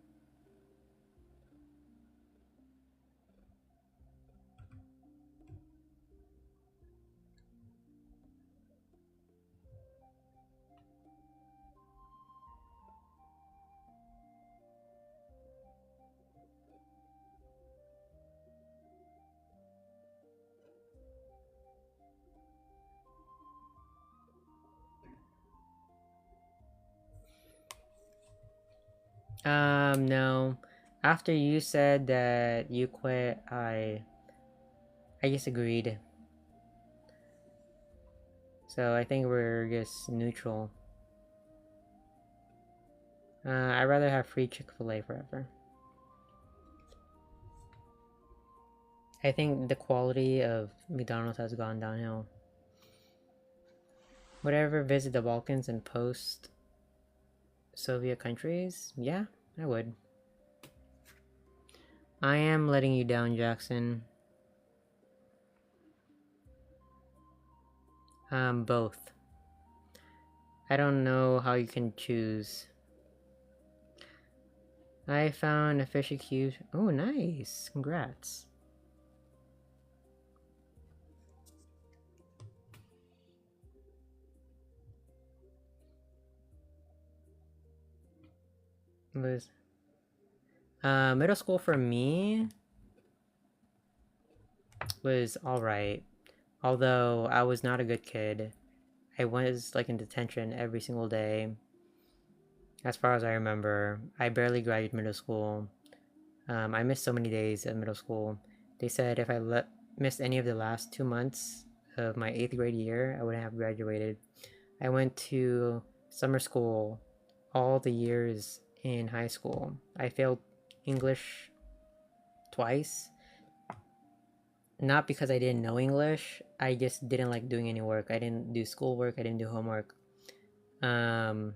No. After you said that you quit, I just agreed. So I think we're just neutral. I'd rather have free Chick-fil-A forever. I think the quality of McDonald's has gone downhill. Would I ever visit the Balkans and post-Soviet countries? Yeah, I would. I am letting you down, Jackson. Both. I don't know how you can choose. I found a fishy cube. Oh, nice. Congrats. Was middle school for me was alright. Although I was not a good kid. I was like in detention every single day. As far as I remember, I barely graduated middle school. I missed so many days of middle school. They said if I missed any of the last 2 months of my 8th grade year, I wouldn't have graduated. I went to summer school all the years in high school. I failed English twice. Not because I didn't know English. I just didn't like doing any work. I didn't do schoolwork. I didn't do homework. Um,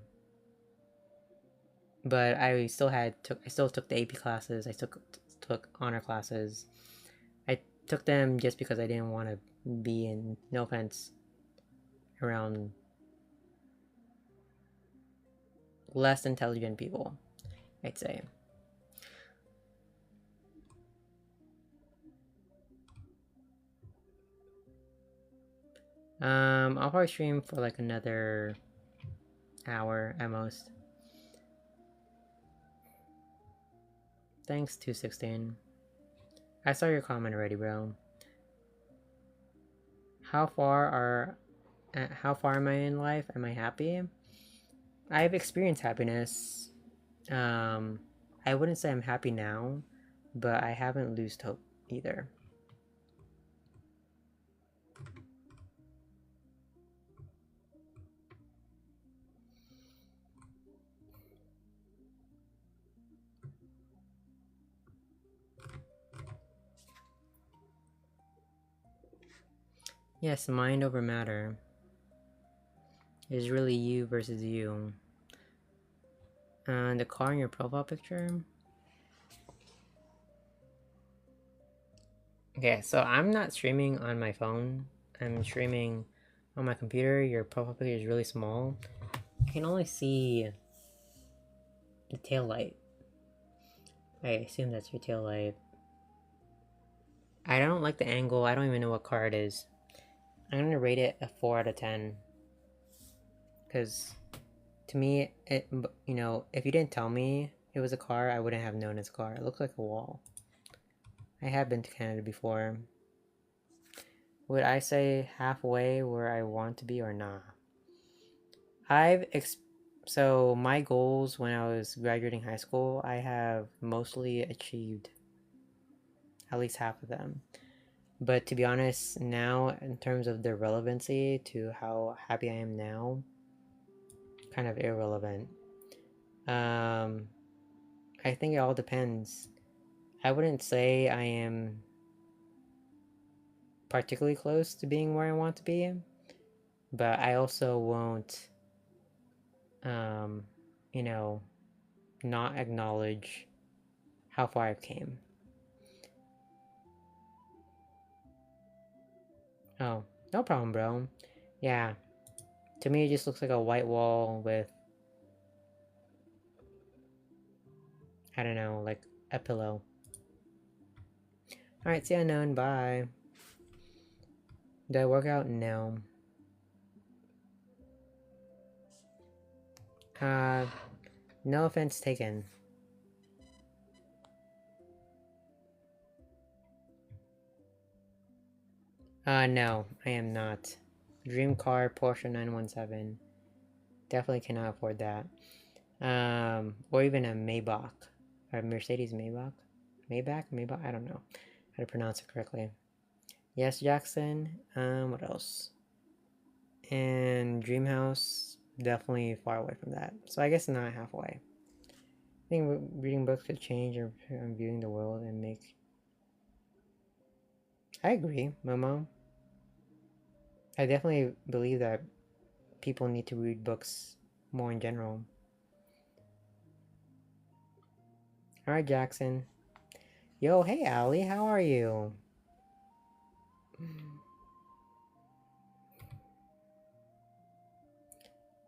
but I still took the AP classes. I took honor classes. I took them just because I didn't want to be in, no offense, around less intelligent people, I'd say. I'll probably stream for like another hour at most. Thanks, 216. I saw your comment already, bro. How far are how far am I in life? Am I happy? I've experienced happiness. Um, I wouldn't say I'm happy now, but I haven't lost hope either. Yes, mind over matter is really you versus you. The car in your profile picture. Okay, so I'm not streaming on my phone. I'm streaming on my computer. Your profile picture is really small. I can only see the tail light. I assume that's your tail light. I don't like the angle. I don't even know what car it is. I'm gonna rate it a 4 out of 10. Because to me, if you didn't tell me it was a car, I wouldn't have known it's a car. It looks like a wall. I have been to Canada before. Would I say halfway where I want to be or not? So my goals when I was graduating high school, I have mostly achieved at least half of them. But to be honest, now in terms of their relevancy to how happy I am now, kind of irrelevant. Um, I think it all depends. I wouldn't say I am particularly close to being where I want to be, but I also won't, um, you know, not acknowledge how far I've came. Oh, no problem, bro. Yeah, to me it just looks like a white wall with, I don't know, like a pillow. Alright, see you unknown, bye. Did I work out? No. Uh, no offense taken. No, I am not. Dream car, Porsche 917. Definitely cannot afford that. Or even a Maybach. Or Mercedes Maybach? Maybach? I don't know how to pronounce it correctly. Yes, Jackson. What else? And Dream House, definitely far away from that. So I guess not halfway. I think reading books could change your viewing the world and make. I agree, Momo. I definitely believe that people need to read books more in general. Alright, Jackson. Yo, hey, Allie, how are you?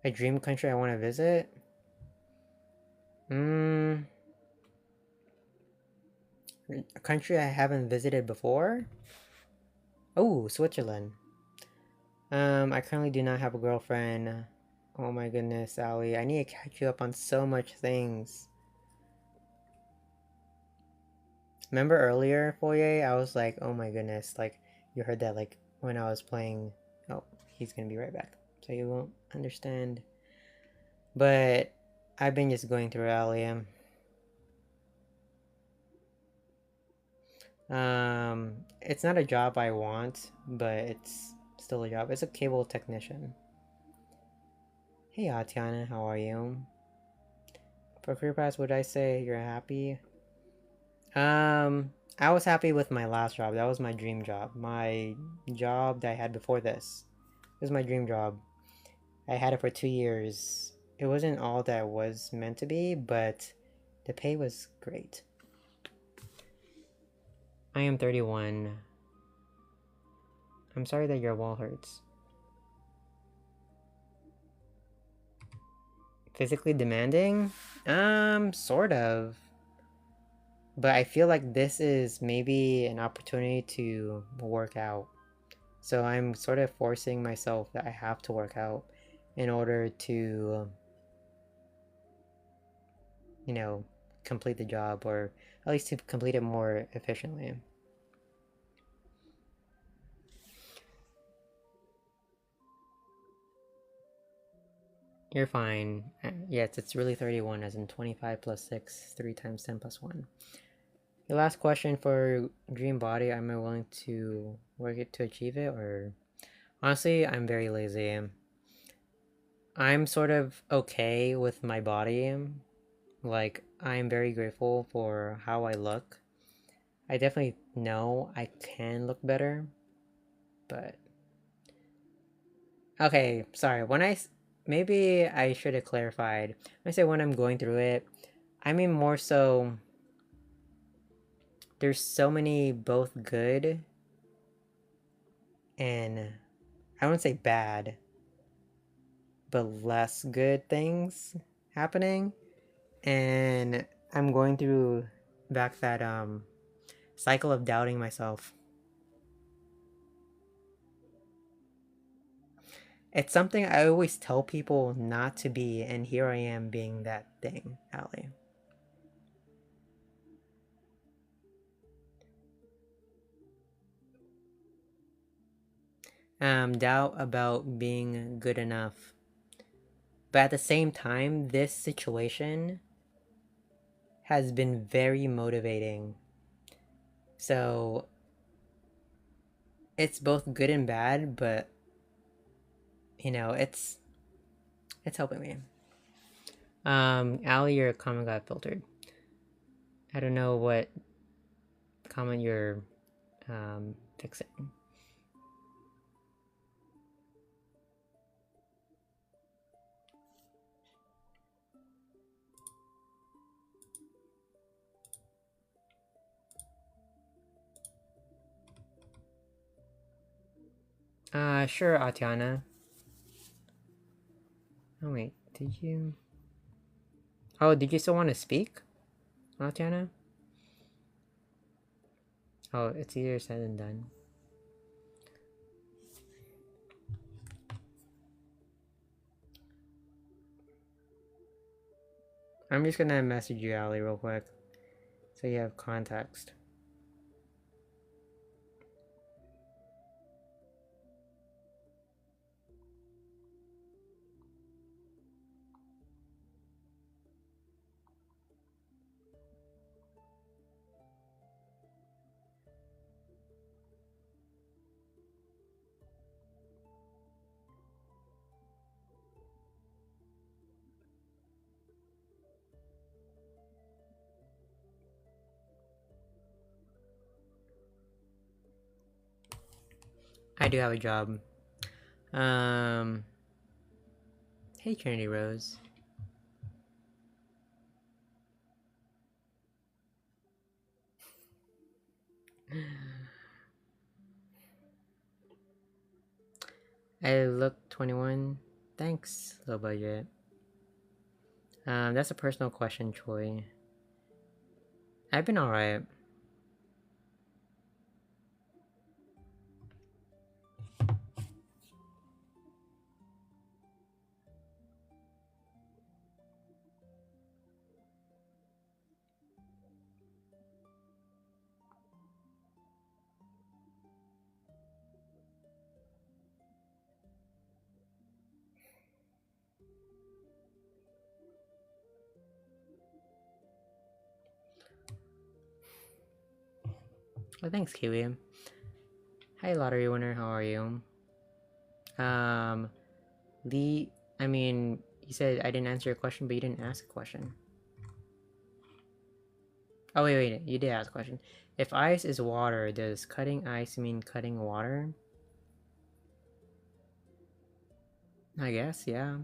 A dream country I want to visit? A country I haven't visited before? Oh, Switzerland. I currently do not have a girlfriend. Oh my goodness, Allie. I need to catch you up on so much things. Remember earlier, Foyer? I was like, oh my goodness. Like, you heard that, like, when I was playing. Oh, he's gonna be right back. So you won't understand. But I've been just going through Allie. It's not a job I want, but it's still a job. It's a cable technician. Hey, Atiana, how are you? For career paths, would I say you're happy? I was happy with my last job. That was my dream job. My job that I had before this was my dream job. I had it for 2 years. It wasn't all that it was meant to be, but the pay was great. I am 31. I'm sorry that your wall hurts. Physically demanding? Sort of. But I feel like this is maybe an opportunity to work out. So I'm sort of forcing myself that I have to work out in order to, you know, complete the job, or at least to complete it more efficiently. You're fine. Yes, it's really 31, as in 25 plus 6, 3 times 10 plus 1. The last question for dream body, am I willing to work it to achieve it? Or honestly, I'm very lazy. I'm sort of okay with my body. Like, I'm very grateful for how I look. I definitely know I can look better, but okay, sorry. Maybe I should have clarified. When I say when I'm going through it, I mean more so there's so many both good and I wouldn't say bad, but less good things happening. And I'm going through back that cycle of doubting myself. It's something I always tell people not to be, and here I am being that thing, Allie. Doubt about being good enough. But at the same time, this situation has been very motivating. So it's both good and bad, but you know, it's helping me. Allie, your comment got filtered. I don't know what comment you're fixing. Sure, Atiana. Oh wait, did you? Oh, did you still want to speak, Atiana? Oh, it's easier said than done. I'm just gonna message you, Allie, real quick, so you have context. I do have a job. Um, hey, Trinity Rose. I look 21. Thanks, low budget. That's a personal question, Choi. I've been alright. Oh, thanks, Kiwi. Hi, lottery winner. How are you? Um, Lee. I mean, you said I didn't answer your question, but you didn't ask a question. Oh wait, you did ask a question. If ice is water, does cutting ice mean cutting water? I guess, yeah.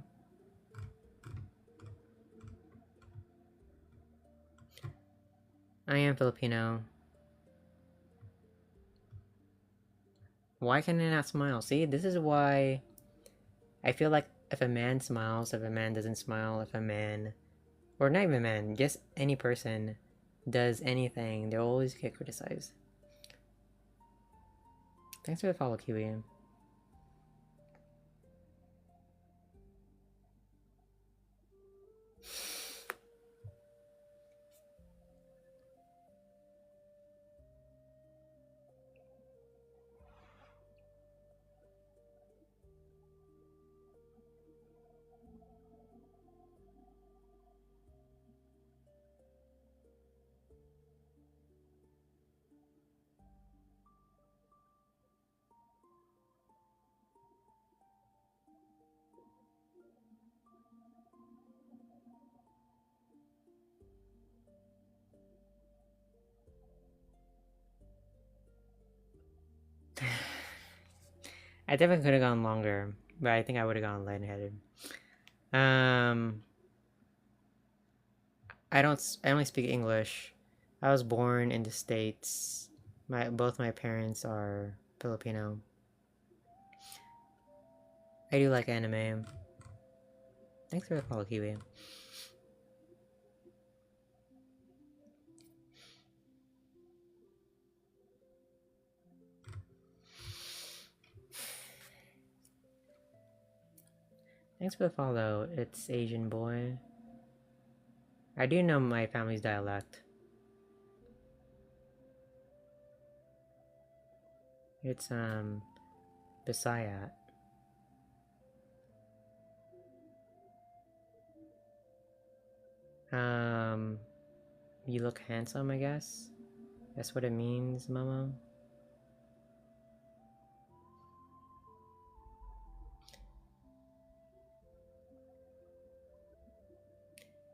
I am Filipino. Why can I not smile? See, this is why I feel like if a man smiles, if a man doesn't smile, if a man, or not even a man, just any person does anything, they'll always get criticized. Thanks for the follow, Kiwi. I definitely could have gone longer, but I think I would have gone lightheaded. Um, I only speak English. I was born in the States. Both my parents are Filipino. I do like anime. Thanks for the follow, Kiwi. Thanks for the follow. It's Asian boy. I do know my family's dialect. It's Bisaya. Um, you look handsome, I guess. That's what it means, Mama.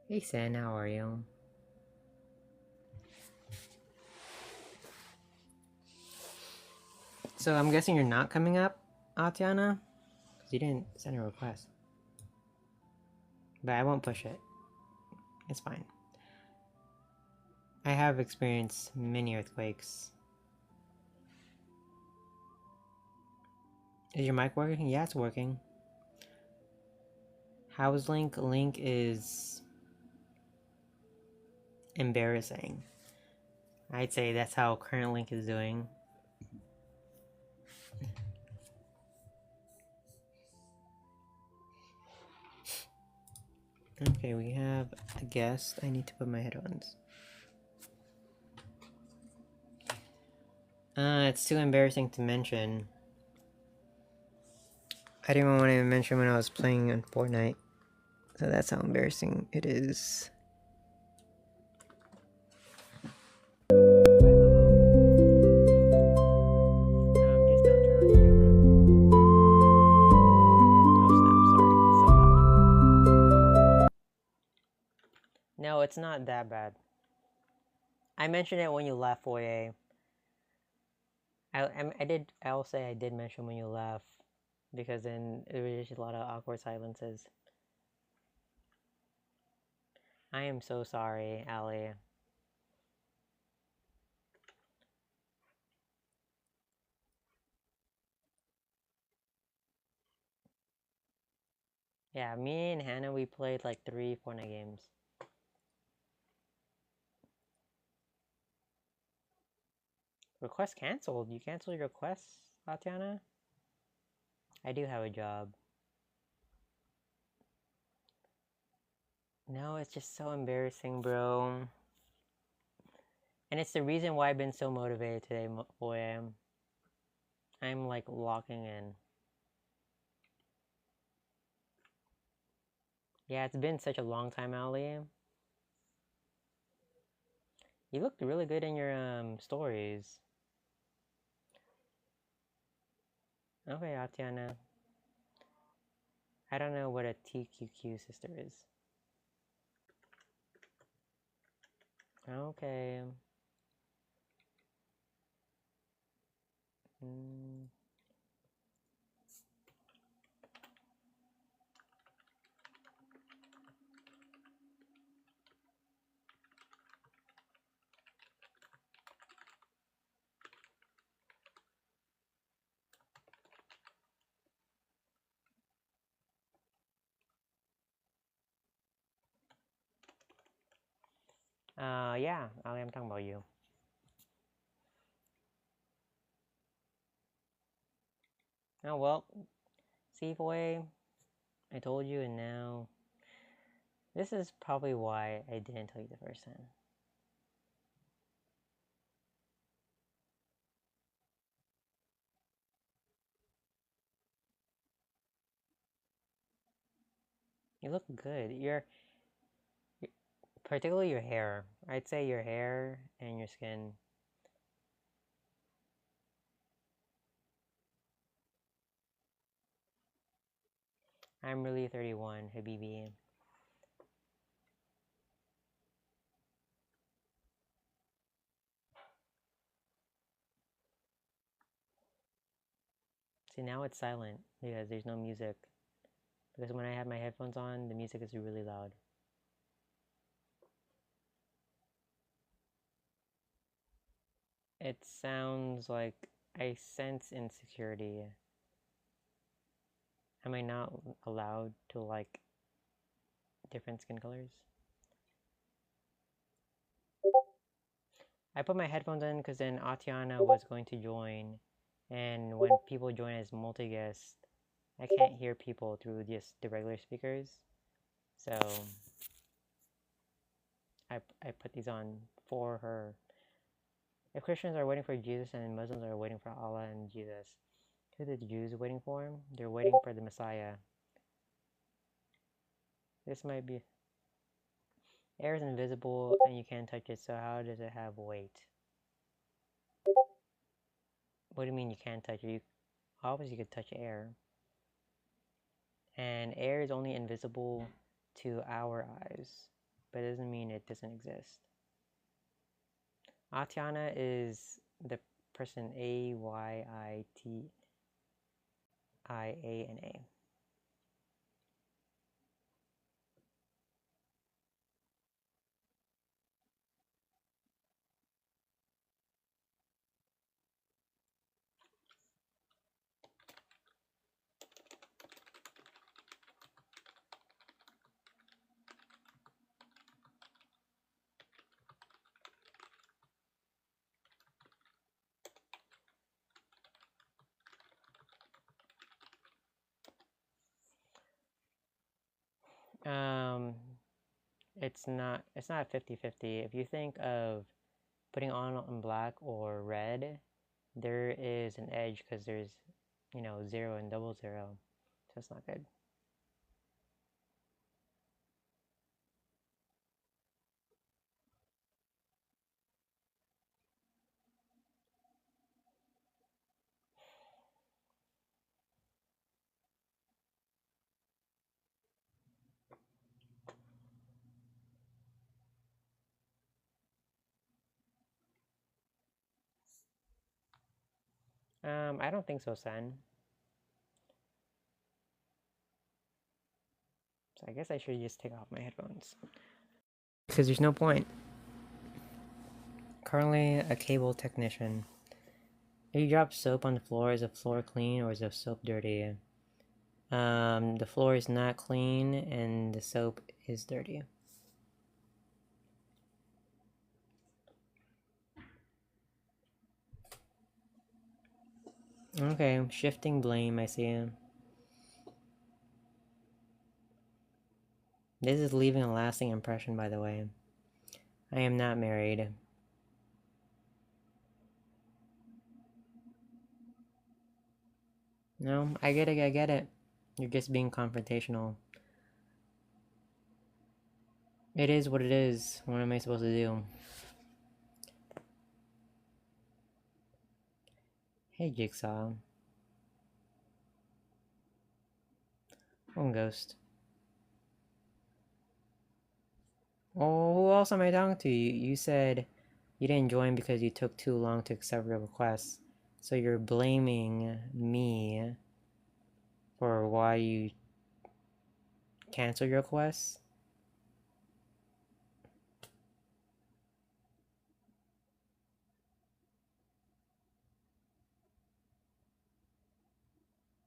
Hey, Sen, how are you? So I'm guessing you're not coming up, Atiana? Because you didn't send a request. But I won't push it. It's fine. I have experienced many earthquakes. Is your mic working? Yeah, it's working. How's Link? Link is embarrassing. I'd say that's how current Link is doing. Okay, we have a guest. I need to put my headphones. It's too embarrassing to mention. I didn't want to mention when I was playing on Fortnite. So that's how embarrassing it is. No, it's not that bad. I mentioned it when you left, Foye. I'll say I did mention when you left, because then there was just a lot of awkward silences. I am so sorry, Ali. Yeah, me and Hannah, we played like 3 Fortnite games. Request canceled. You canceled your requests, Tatiana? I do have a job. No, it's just so embarrassing, bro. And it's the reason why I've been so motivated today, boy. I'm like locking in. Yeah, it's been such a long time, Ali. You looked really good in your stories. Okay, Tatiana. I don't know what a TQQ sister is. Okay. Mm. Yeah, Ali, I'm talking about you. Oh, well, see, boy, I told you, and now this is probably why I didn't tell you the first time. You look good. Particularly your hair. I'd say your hair and your skin. I'm really 31, Habibi. See, now it's silent because there's no music. Because when I have my headphones on, the music is really loud. It sounds like I sense insecurity. Am I not allowed to like different skin colors? I put my headphones in because then Atiana was going to join, and when people join as multi-guest, I can't hear people through just the regular speakers. So I put these on for her. If Christians are waiting for Jesus and Muslims are waiting for Allah and Jesus, who are the Jews waiting for? They're waiting for the Messiah. This might be... Air is invisible and you can't touch it, so how does it have weight? What do you mean you can't touch it? Obviously you could touch air. And air is only invisible to our eyes, but it doesn't mean it doesn't exist. Atiana is the person Aytiana. Um, it's not 50-50. If you think of putting on black or red, there is an edge because there's, 0 and 00, so it's not good. I don't think so, Sen. So I guess I should just take off my headphones. Because there's no point. Currently a cable technician. If you drop soap on the floor, is the floor clean or is the soap dirty? The floor is not clean and the soap is dirty. Okay, shifting blame, I see. This is leaving a lasting impression, by the way. I am not married. No, I get it, I get it. You're just being confrontational. It is what it is. What am I supposed to do? Hey, Jigsaw. Oh, Ghost. Oh, who else am I talking to? You said you didn't join because you took too long to accept your request. So you're blaming me for why you canceled your request?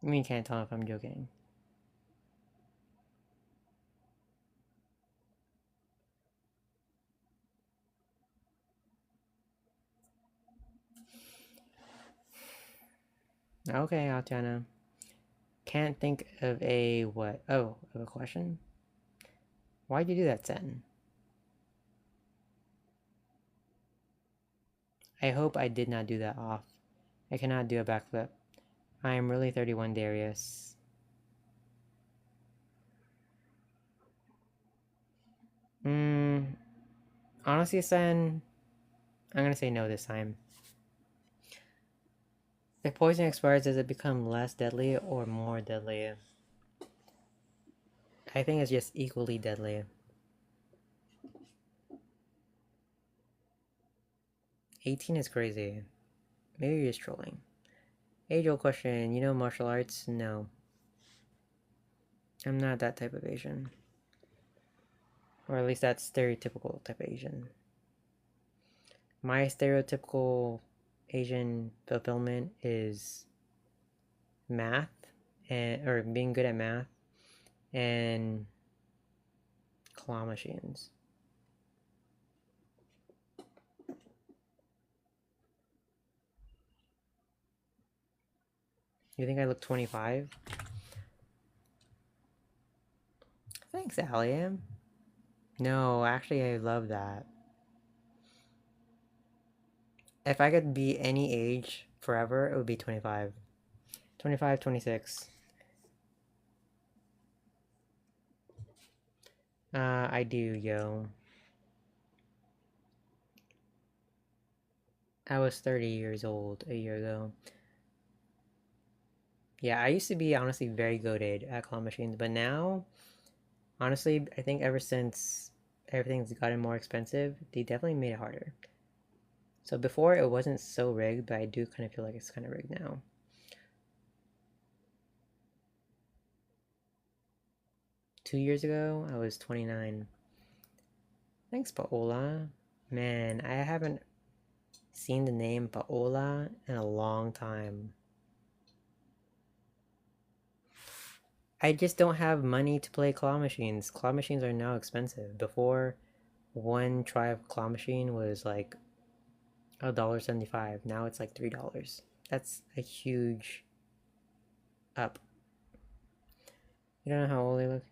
I mean, you can't tell if I'm joking. Okay, Altiana. Can't think of a what? Oh, of a question? Why'd you do that, Sen? I hope I did not do that off. I cannot do a backflip. I am really 31, Darius. Honestly, Sen, I'm gonna say no this time. If poison expires, does it become less deadly or more deadly? I think it's just equally deadly. 18 is crazy. Maybe you're just trolling. Age-old question, you know martial arts? No. I'm not that type of Asian. Or at least that stereotypical type of Asian. My stereotypical Asian fulfillment is math and or being good at math and claw machines. You think I look 25? Thanks, Allie. No, actually, I love that. If I could be any age forever, it would be 25. 25, 26. I do, yo. I was 30 years old a year ago. Yeah, I used to be honestly very goated at claw machines, but now, honestly, I think ever since everything's gotten more expensive, they definitely made it harder. So before it wasn't so rigged, but I do kind of feel like it's kind of rigged now. 2 years ago, I was 29. Thanks, Paola. Man, I haven't seen the name Paola in a long time. I just don't have money to play claw machines. Claw machines are now expensive. Before, one try of claw machine was like $1.75. Now it's like $3. That's a huge up. You don't know how old they look?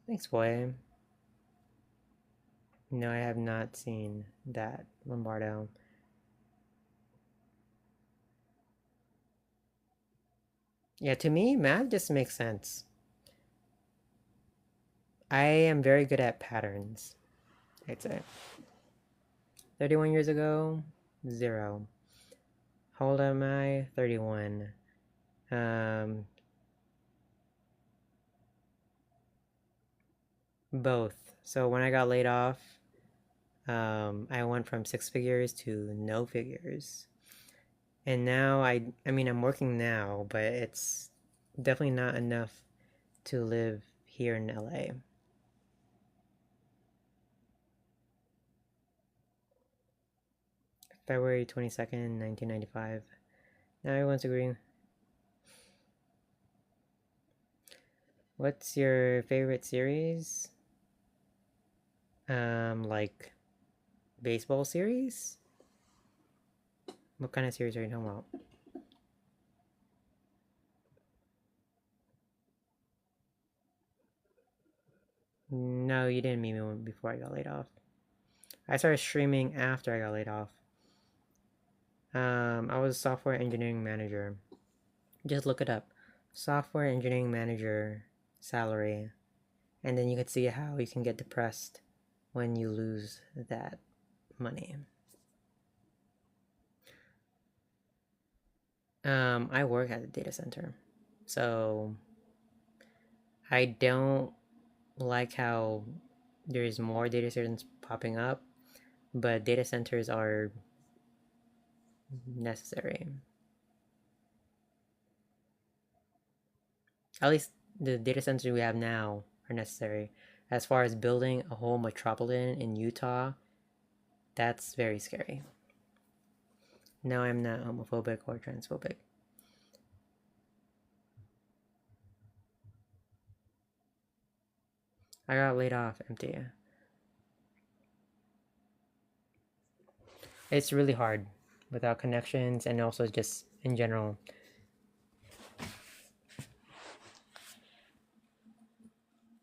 Thanks, boy. No, I have not seen that Lombardo. Yeah, to me, math just makes sense. I am very good at patterns, I'd say. 31 years ago, 0. How old am I? 31. Um, both. So when I got laid off, I went from 6 figures to no figures. And now I mean, I'm working now, but it's definitely not enough to live here in LA. February 22nd, 1995. Now everyone's agreeing. What's your favorite series? Like baseball series? What kind of series are you talking about? No, you didn't meet me before I got laid off. I started streaming after I got laid off. I was a software engineering manager. Just look it up. Software engineering manager salary. And then you can see how you can get depressed when you lose that money. I work at a data center. So I don't like how there's more data centers popping up, but data centers are necessary. At least the data centers we have now are necessary. As far as building a whole metropolitan in Utah, that's very scary. No, I'm not homophobic or transphobic. I got laid off empty. It's really hard without connections and also just in general.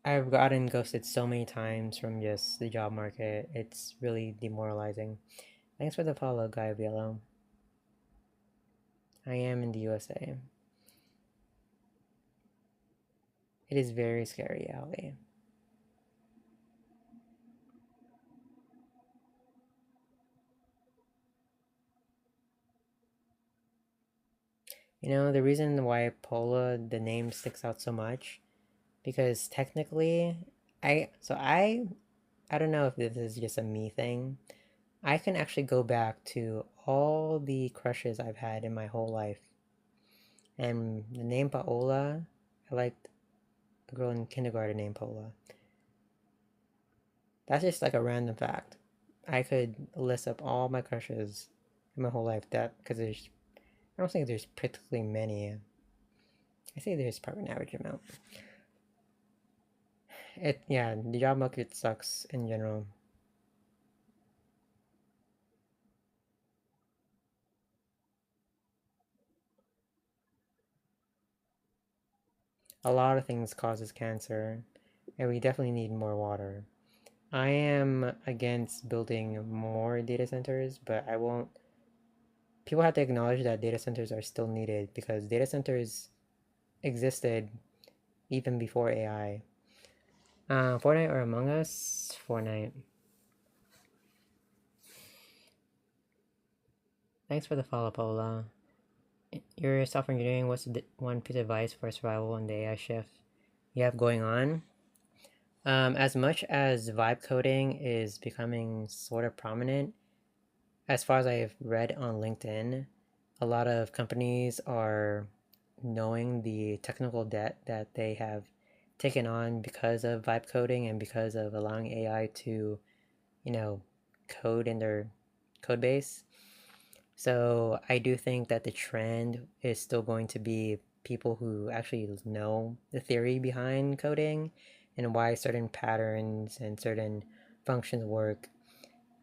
I've gotten ghosted so many times from just the job market. It's really demoralizing. Thanks for the follow, Guy Bielo. I am in the USA. It is very scary, Ali. You know, the reason why Pola, the name sticks out so much, because technically, I don't know if this is just a me thing. I can actually go back to all the crushes I've had in my whole life. And the name Paola, I liked a girl in kindergarten named Paola. That's just like a random fact. I could list up all my crushes in my whole life. That because I don't think there's particularly many. I say there's probably an average amount. Yeah, the job market sucks in general. A lot of things causes cancer, and we definitely need more water. I am against building more data centers, but I won't. People have to acknowledge that data centers are still needed because data centers existed even before AI. Fortnite or Among Us? Fortnite. Thanks for the follow, Paula. Your software engineering, what's the one piece of advice for survival in the AI shift you have going on? As much as vibe coding is becoming sort of prominent, as far as I've read on LinkedIn, a lot of companies are knowing the technical debt that they have taken on because of vibe coding and because of allowing AI to, you know, code in their code base. So I do think that the trend is still going to be people who actually know the theory behind coding and why certain patterns and certain functions work,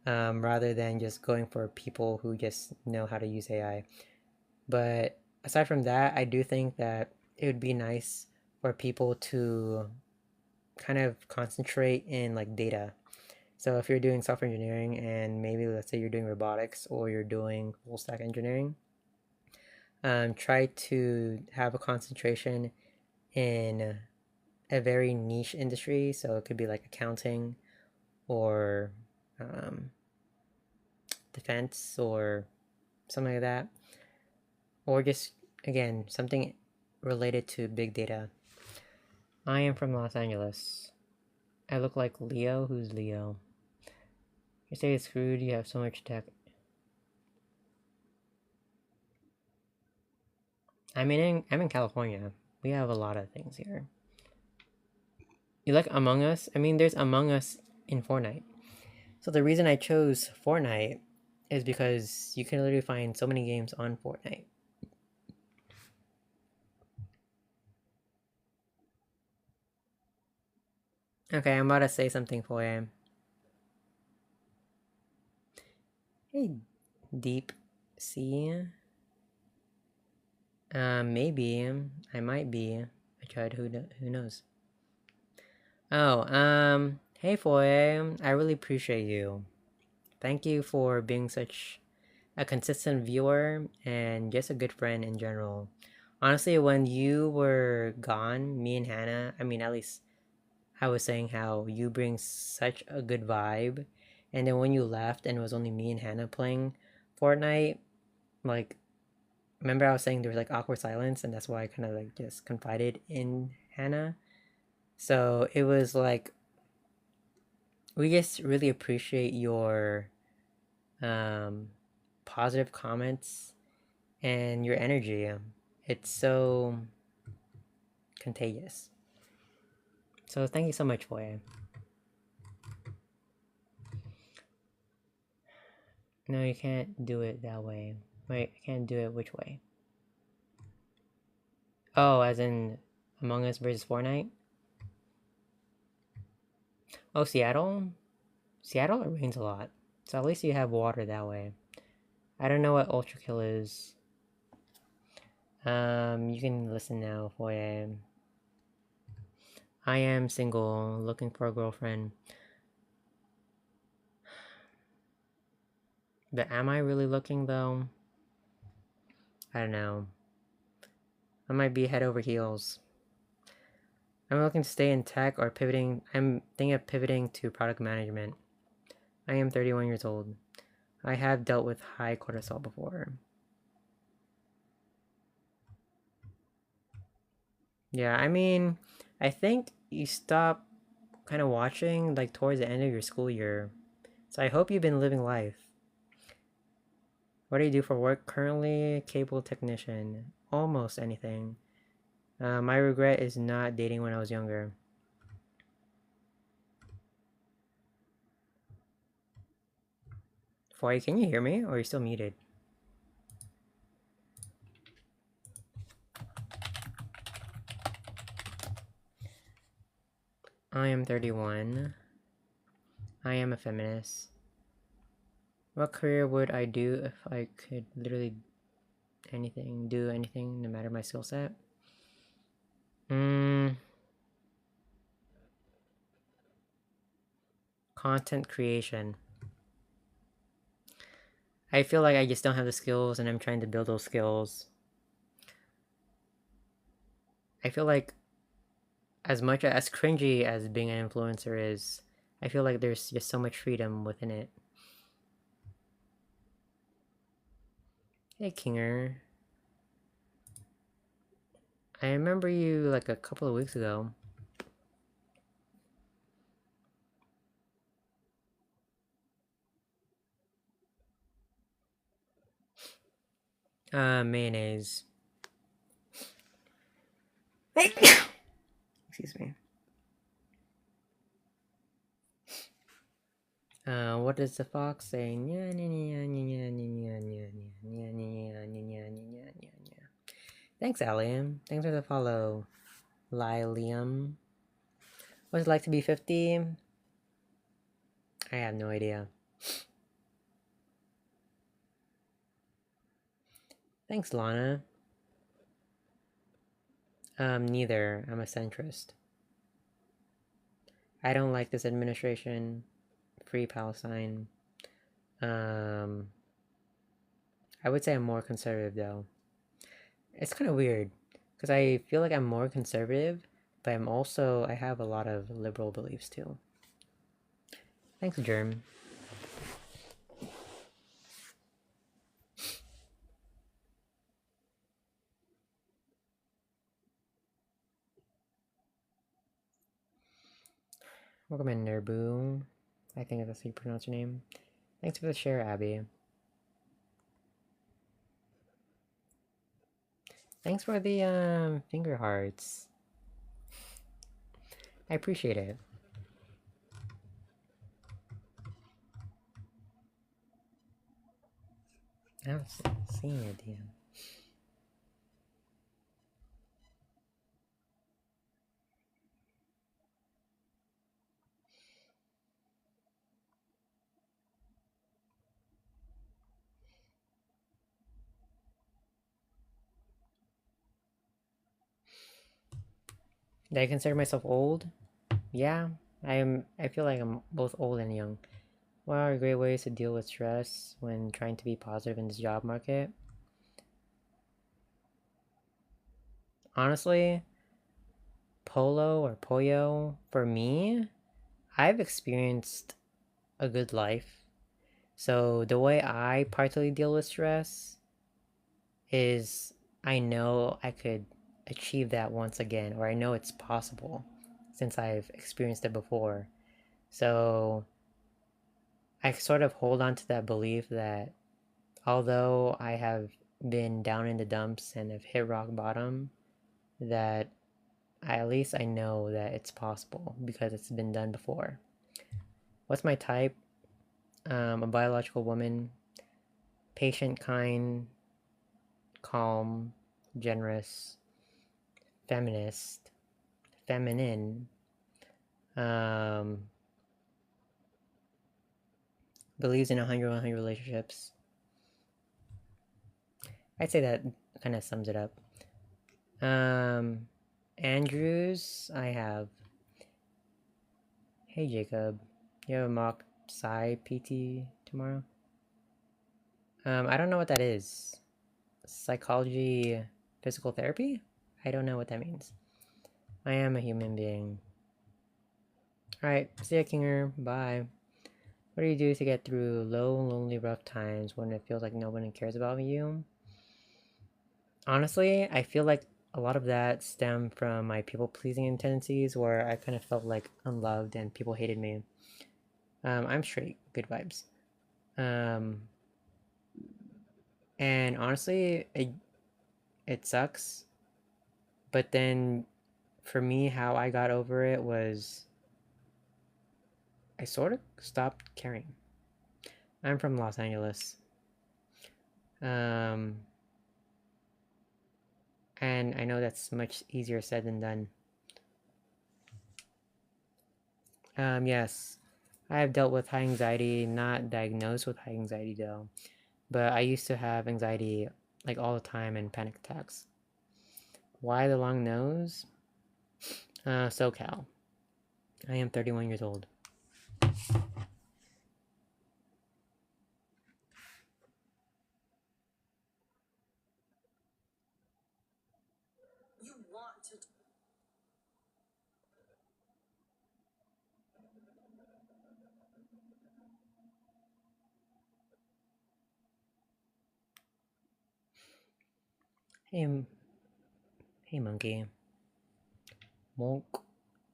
rather than just going for people who just know how to use AI. But aside from that, I do think that it would be nice for people to kind of concentrate in like data. So if you're doing software engineering and maybe let's say you're doing robotics or you're doing full stack engineering, try to have a concentration in a very niche industry. So it could be like accounting or um, defense or something like that, or just again something related to big data. I am from Los Angeles. I look like Leo. Who's Leo? You say it's screwed. You have so much tech. I'm in California. We have a lot of things here. You like Among Us? I mean, there's Among Us in Fortnite. So the reason I chose Fortnite is because you can literally find so many games on Fortnite. Okay, I'm about to say something for you. Hey, Deep Sea. Maybe I might be. I tried. Who knows? Oh, hey Foy, I really appreciate you. Thank you for being such a consistent viewer and just a good friend in general. Honestly, when you were gone, me and Hannah, I mean, at least I was saying how you bring such a good vibe. And then when you left and it was only me and Hannah playing Fortnite, like, remember I was saying there was like awkward silence, and that's why I kind of like just confided in Hannah. So it was like We just really appreciate your um, positive comments and your energy. It's so contagious. So thank you so much, Foye. No, you can't do it that way. Wait, I can't do it which way? Oh, as in Among Us versus Fortnite? Oh, Seattle? Seattle, it rains a lot. So at least you have water that way. I don't know what Ultra Kill is. You can listen now, Foye. I am single, looking for a girlfriend. But am I really looking though? I don't know. I might be head over heels. I'm looking to stay in tech or pivoting. I'm thinking of pivoting to product management. I am 31 years old. I have dealt with high cortisol before. Yeah, I mean, I think you stop kind of watching like towards the end of your school year. So I hope you've been living life. What do you do for work currently? Cable technician. Almost anything. My regret is not dating when I was younger. Foy, can you hear me? Or are you still muted? I am 31. I am a feminist. What career would I do if I could literally do anything, no matter my skill set? Content creation. I feel like I just don't have the skills and I'm trying to build those skills. I feel like as much as cringy as being an influencer is, I feel like there's just so much freedom within it. Hey Kinger. I remember you like a couple of weeks ago. Mayonnaise. Excuse me. What does the fox say? Thanks, Allium. Thanks for the follow, Lilium. What's it like to be 50? I have no idea. Thanks, Lana. Neither. I'm a centrist. I don't like this administration. Free Palestine. I would say I'm more conservative though. It's kind of weird because I feel like I'm more conservative, but I have a lot of liberal beliefs too. Thanks, Germ. Welcome in, Nerbu. I think that's how you pronounce your name. Thanks for the share, Abby. Thanks for the finger hearts. I appreciate it. I haven't seen it, damn. Do I consider myself old? Yeah, I feel like I'm both old and young. What are great ways to deal with stress when trying to be positive in this job market? Honestly, Polo or Poyo, for me, I've experienced a good life. So the way I partly deal with stress is I know I could achieve that once again, or I know it's possible since I've experienced it before. So I sort of hold on to that belief that although I have been down in the dumps and have hit rock bottom, that at least I know that it's possible because it's been done before. What's my type? A biological woman, patient, kind, calm, generous, feminist, feminine, um, believes in 100 relationships. I'd say that kind of sums it up. Andrews, I have. Hey Jacob, you have a mock Psy PT tomorrow? I don't know what that is. Psychology, physical therapy? I don't know what that means. I am a human being. Alright, see ya, Kinger. Bye. What do you do to get through low, lonely, rough times when it feels like nobody cares about you? Honestly, I feel like a lot of that stemmed from my people pleasing tendencies where I kind of felt like unloved and people hated me. I'm straight, good vibes. Um, and honestly, it sucks. But then for me, how I got over it was I sort of stopped caring. I'm from Los Angeles. Um, and I know that's much easier said than done. Yes, I have dealt with high anxiety, not diagnosed with high anxiety though, but I used to have anxiety like all the time and panic attacks. Why the long nose? SoCal. I am 31 years old. Hey, hey, monkey. Monk.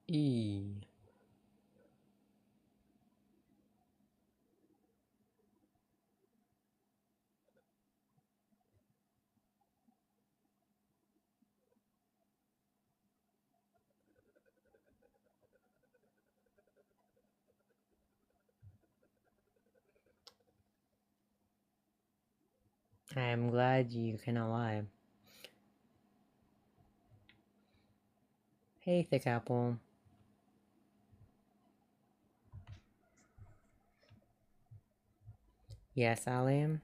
E. I'm glad you cannot lie. Hey, thick apple. Yes, Ali.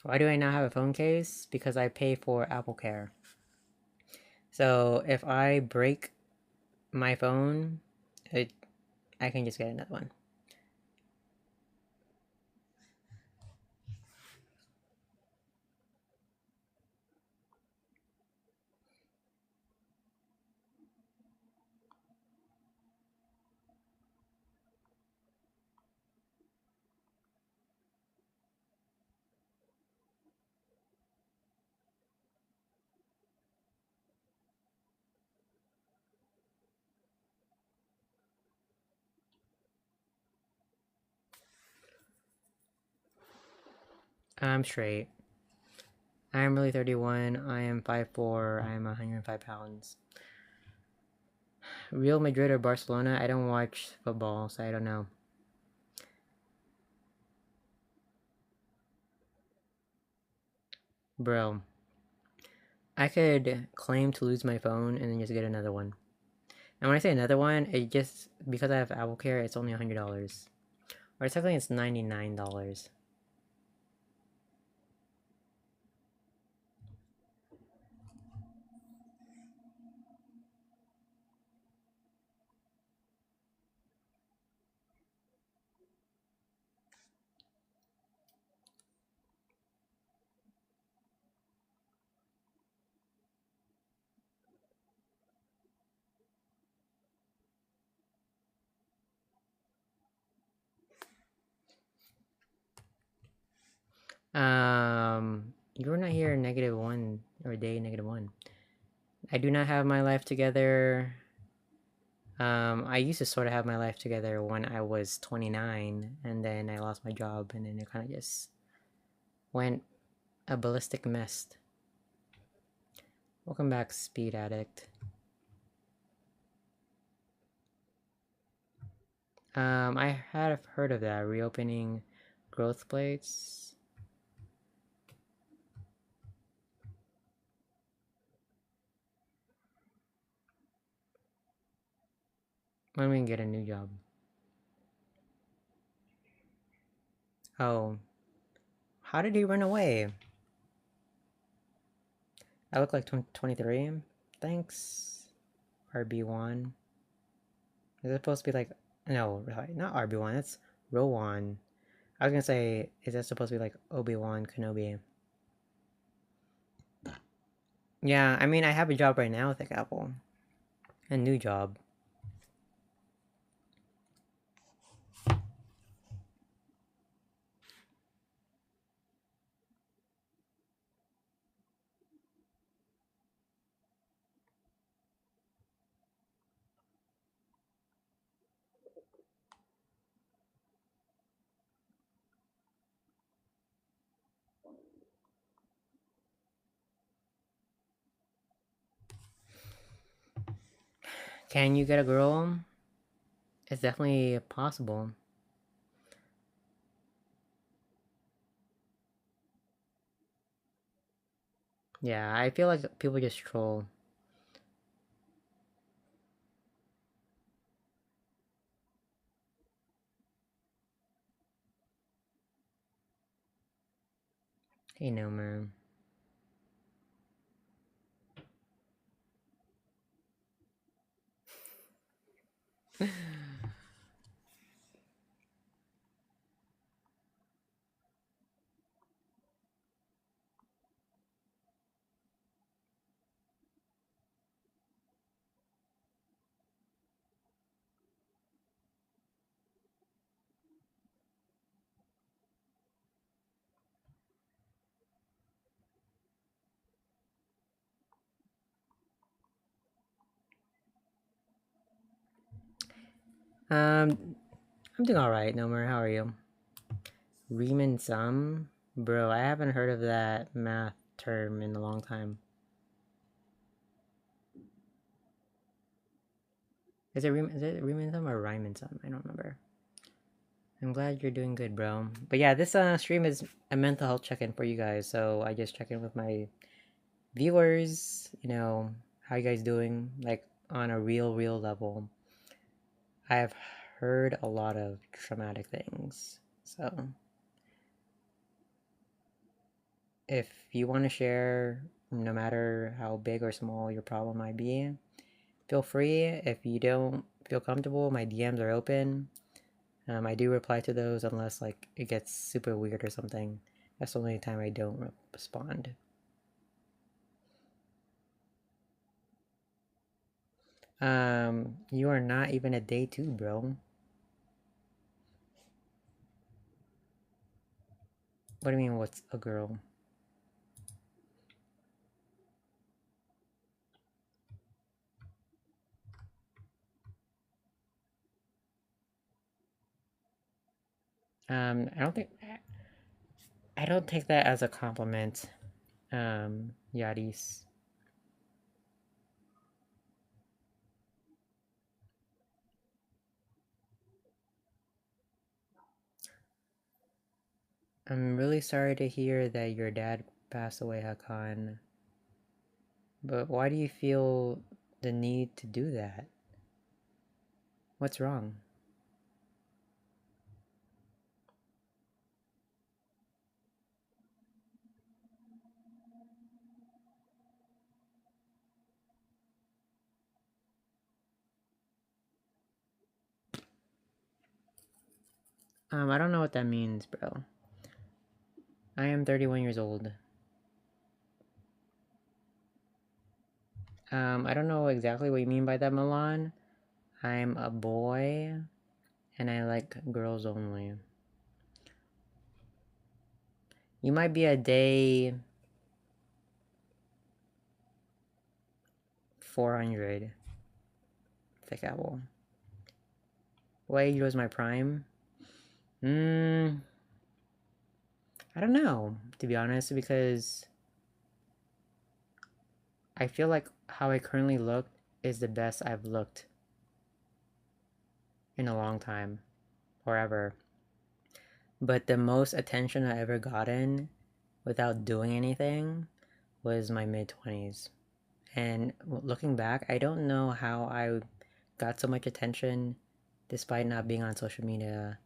Why do I not have a phone case? Because I pay for Apple Care. So if I break my phone, it, I can just get another one. I'm straight. I am really 31. I am 5'4". I am 105 pounds. Real Madrid or Barcelona? I don't watch football, so I don't know. Bro, I could claim to lose my phone and then just get another one. And when I say another one, it just because I have Apple Care, it's only $100, or technically it's $99. You're not here -1 or day -1. I do not have my life together. I used to sort of have my life together when I was 29, and then I lost my job, and then it kind of just went a ballistic mess. Welcome back, Speed Addict. I have heard of that, reopening growth plates. When we can get a new job. Oh, how did he run away? I look like 23. Thanks, RB1. Is it supposed to be like... No, not RB1. That's Rowan. I was gonna say, is that supposed to be like Obi-Wan Kenobi? Yeah, I mean, I have a job right now with Apple. A new job. Can you get a girl? It's definitely possible. Yeah, I feel like people just troll. Hey, no, man. I'm doing alright, Nomer. How are you? Riemann sum? Bro, I haven't heard of that math term in a long time. Is it Riemann sum or Riemann sum? I don't remember. I'm glad you're doing good, bro. But yeah, this stream is a mental health check-in for you guys. So I just check in with my viewers. You know, how you guys doing? Like on a real level. I've heard a lot of traumatic things. So if you want to share, no matter how big or small your problem might be, feel free. If you don't feel comfortable, my DMs are open. I do reply to those unless like it gets super weird or something. That's the only time I don't respond. You are not even a day 2, bro. What do you mean, what's a girl? I don't think... I don't take that as a compliment, Yadis. I'm really sorry to hear that your dad passed away, Hakan. But why do you feel the need to do that? What's wrong? I don't know what that means, bro. I am 31 years old. I don't know exactly what you mean by that, Milan. I'm a boy, and I like girls only. You might be a day 400 thick apple. What age was my prime? I don't know, to be honest, because I feel like how I currently look is the best I've looked in a long time, or ever. But the most attention I ever gotten without doing anything was my mid 20s. And looking back, I don't know how I got so much attention despite not being on social media.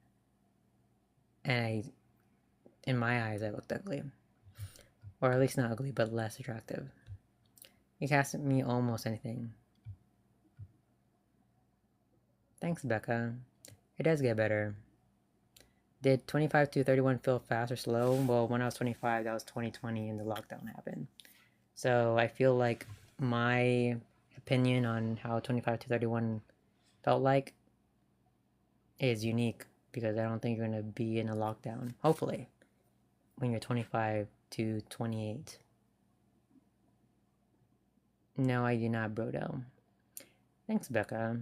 And in my eyes, I looked ugly. Or at least not ugly, but less attractive. You can ask me almost anything. Thanks, Becca. It does get better. Did 25 to 31 feel fast or slow? Well, when I was 25, that was 2020 and the lockdown happened. So I feel like my opinion on how 25 to 31 felt like is unique because I don't think you're going to be in a lockdown, hopefully, when you're 25 to 28. No, I do not, Brodo. Thanks, Becca.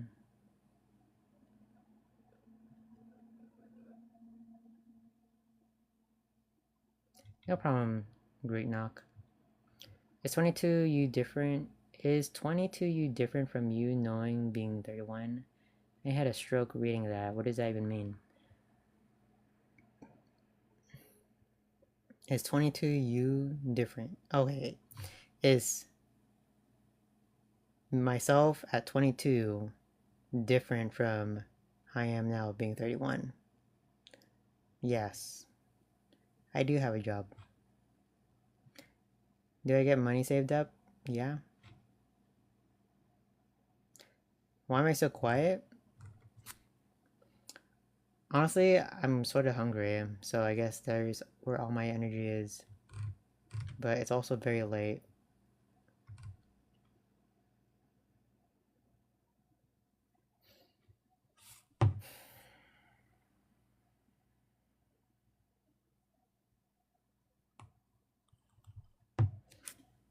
No problem, Great Knock. Is 22 you different? Is 22 you different from you knowing being 31? I had a stroke reading that. What does that even mean? Is 22 you different? Oh, wait. Is myself at 22 different from I am now being 31? Yes. I do have a job. Do I get money saved up? Yeah. Why am I so quiet? Honestly, I'm sort of hungry, so I guess there's where all my energy is. But it's also very late.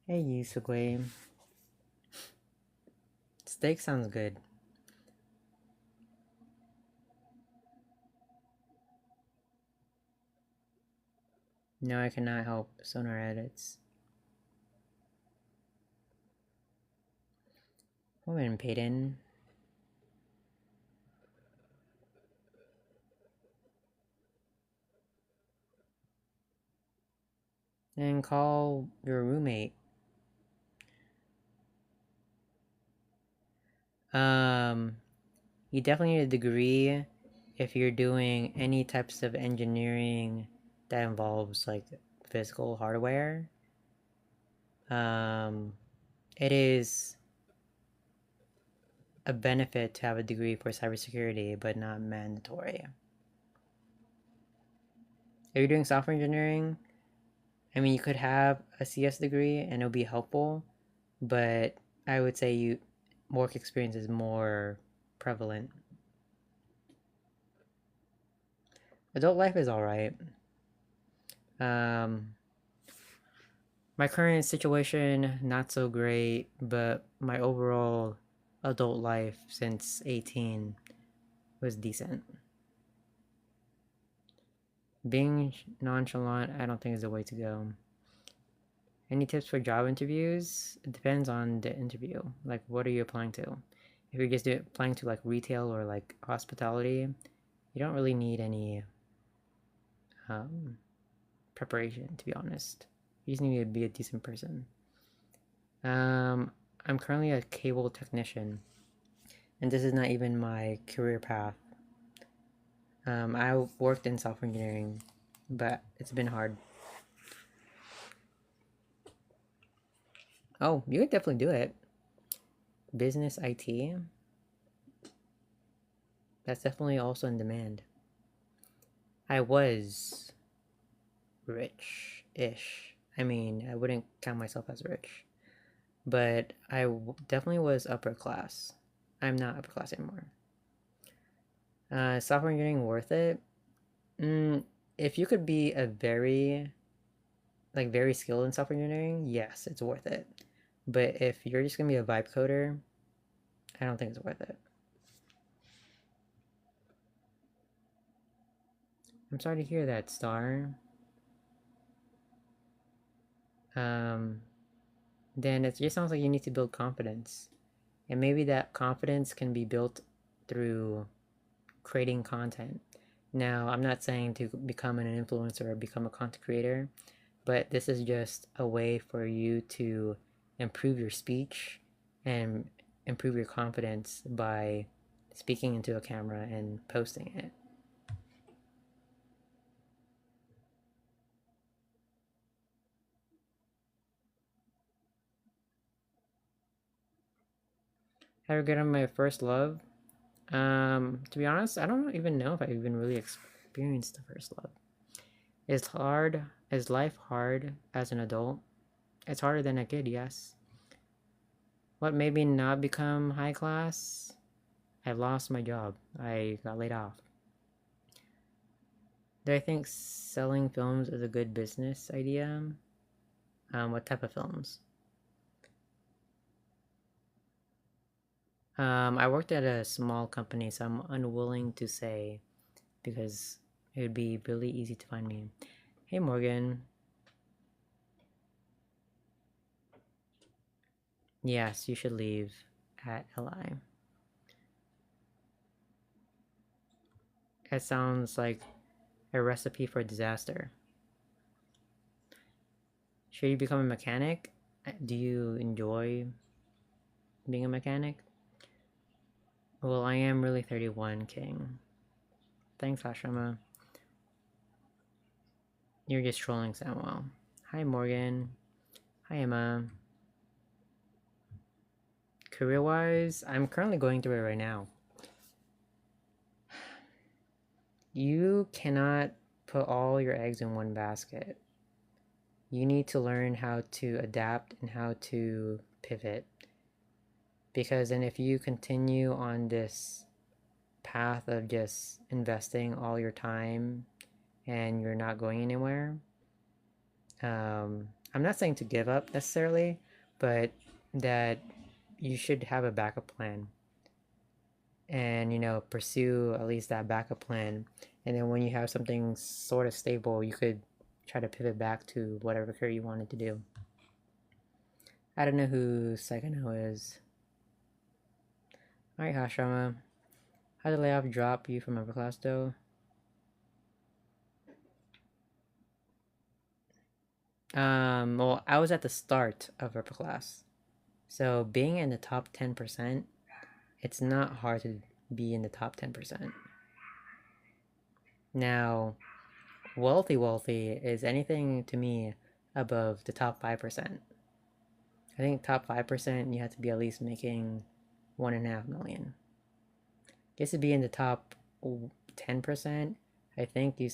Hey, Yusugwe. Steak sounds good. No, I cannot help Sonar edits. Woman, Peyton. And call your roommate. You definitely need a degree if you're doing any types of engineering that involves like physical hardware. It is a benefit to have a degree for cybersecurity, but not mandatory. If you're doing software engineering, I mean, you could have a CS degree and it'll be helpful, but I would say work experience is more prevalent. Adult life is all right. My current situation not so great, but my overall adult life since 18 was decent. Being nonchalant, I don't think is the way to go. Any tips for job interviews? It depends on the interview. Like, what are you applying to? If you're just applying to like retail or like hospitality, you don't really need any preparation, to be honest. You just need to be a decent person. I'm currently a cable technician, and this is not even my career path. I worked in software engineering, but it's been hard. Oh, you could definitely do it. Business IT. That's definitely also in demand. I was rich-ish. I mean, I wouldn't count myself as rich, but I definitely was upper class. I'm not upper class anymore. Software engineering worth it? If you could be a very like very skilled in software engineering, yes, it's worth it. But if you're just gonna be a vibe coder, I don't think it's worth it. I'm sorry to hear that, Star. Um, then it just sounds like you need to build confidence. And maybe that confidence can be built through creating content. Now, I'm not saying to become an influencer or become a content creator, but this is just a way for you to improve your speech and improve your confidence by speaking into a camera and posting it. How to get on my first love? To be honest, I don't even know if I even really experienced the first love. Is hard? Is life hard as an adult? It's harder than a kid, yes. What made me not become high class? I lost my job. I got laid off. Do I think selling films is a good business idea? What type of films? I worked at a small company, so I'm unwilling to say because it would be really easy to find me. Hey, Morgan. Yes, you should leave at LI. That sounds like a recipe for disaster. Should you become a mechanic? Do you enjoy being a mechanic? Well, I am really 31, King. Thanks, Ashrama. You're just trolling Samuel. Hi, Morgan. Hi, Emma. Career-wise, I'm currently going through it right now. You cannot put all your eggs in one basket. You need to learn how to adapt and how to pivot. Because then if you continue on this path of just investing all your time and you're not going anywhere, I'm not saying to give up necessarily, but that you should have a backup plan and pursue at least that backup plan, and then when you have something sort of stable you could try to pivot back to whatever career you wanted to do. I don't know who Psychono is. Alright, Hashrama. How did layoff drop you from upper class though? Well, I was at the start of upper class, so being in the top 10%, it's not hard to be in the top 10%. Now, wealthy is anything to me above the top 5%. I think top 5% you have to be at least making 1.5 million. Just to be in the top 10%, I think you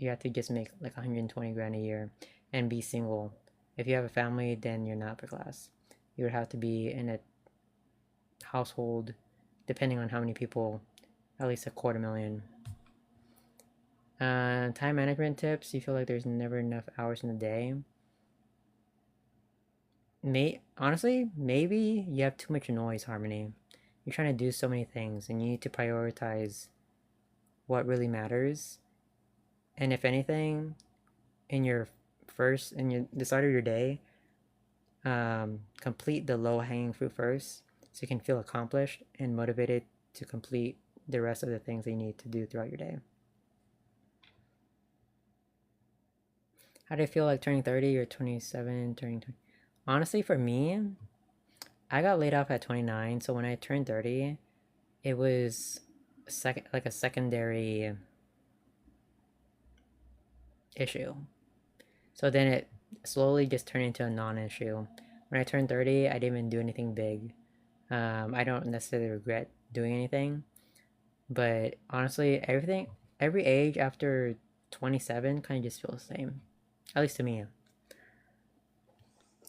have to just make like 120 grand a year and be single. If you have a family, then you're not upper class. You would have to be in a household, depending on how many people, at least 250,000. Time management tips. You feel like there's never enough hours in the day. Honestly, maybe you have too much noise, Harmony. You're trying to do so many things, and you need to prioritize what really matters. And if anything, in your the start of your day, complete the low hanging fruit first, so you can feel accomplished and motivated to complete the rest of the things that you need to do throughout your day. How do you feel like turning 30 or 27, turning 20? Honestly, for me, I got laid off at 29, so when I turned 30, it was a secondary issue. So then it slowly just turned into a non-issue. When I turned 30, I didn't even do anything big. I don't necessarily regret doing anything, but honestly, every age after 27 kind of just feels the same, at least to me.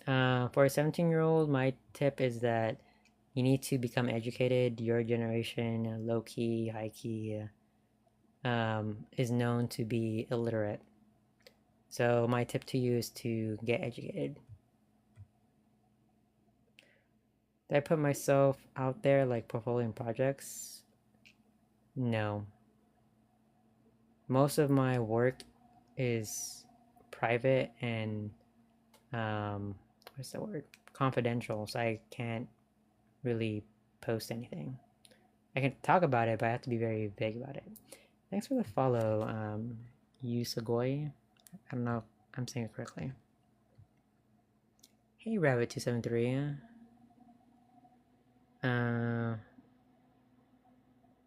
For a 17-year-old, my tip is that you need to become educated. Your generation, low key, high key, is known to be illiterate. So my tip to you is to get educated. Did I put myself out there like portfolio and projects? No. Most of my work is private and what's the word? Confidential, so I can't really post anything. I can talk about it, but I have to be very vague about it. Thanks for the follow, Yusagoi. I don't know if I'm saying it correctly. Hey, Rabbit273.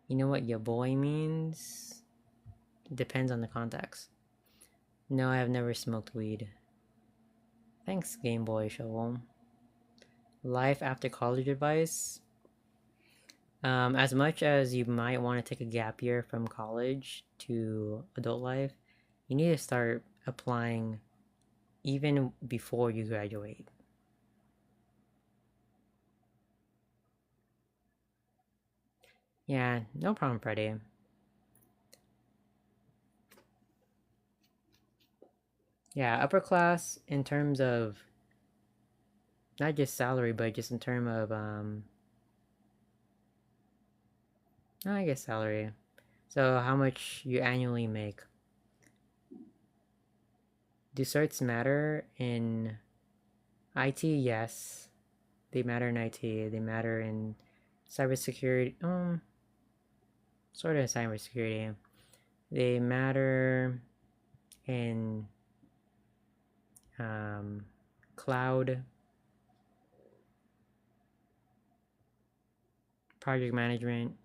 You know what your boy means? Depends on the context. No, I have never smoked weed. Thanks, Game Boy Shovel. Life after college advice. As much as you might want to take a gap year from college to adult life, you need to start applying even before you graduate. Yeah, no problem, Freddie. Yeah, upper class in terms of not just salary, but just in terms of I guess salary. So how much you annually make. Do certs matter in IT? Yes, they matter in IT. They matter in cybersecurity. Sort of cybersecurity. They matter in cloud, project management,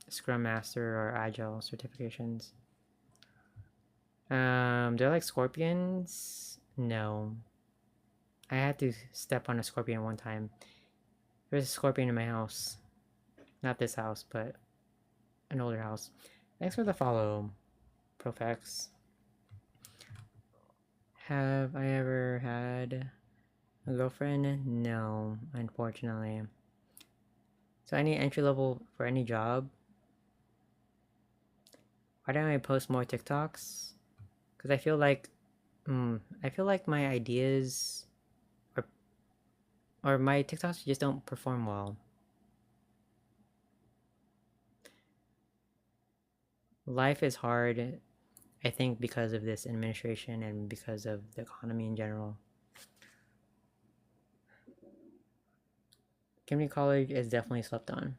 Scrum Master, or Agile certifications. They're like scorpions? No. I had to step on a scorpion one time. There's a scorpion in my house. Not this house, but an older house. Thanks for the follow, Profex. Have I ever had a girlfriend? No, unfortunately. So any entry level for any job? Why don't I post more TikToks? Because I feel like my ideas or my TikToks just don't perform well. Life is hard, I think, because of this administration and because of the economy in general. Community college is definitely slept on.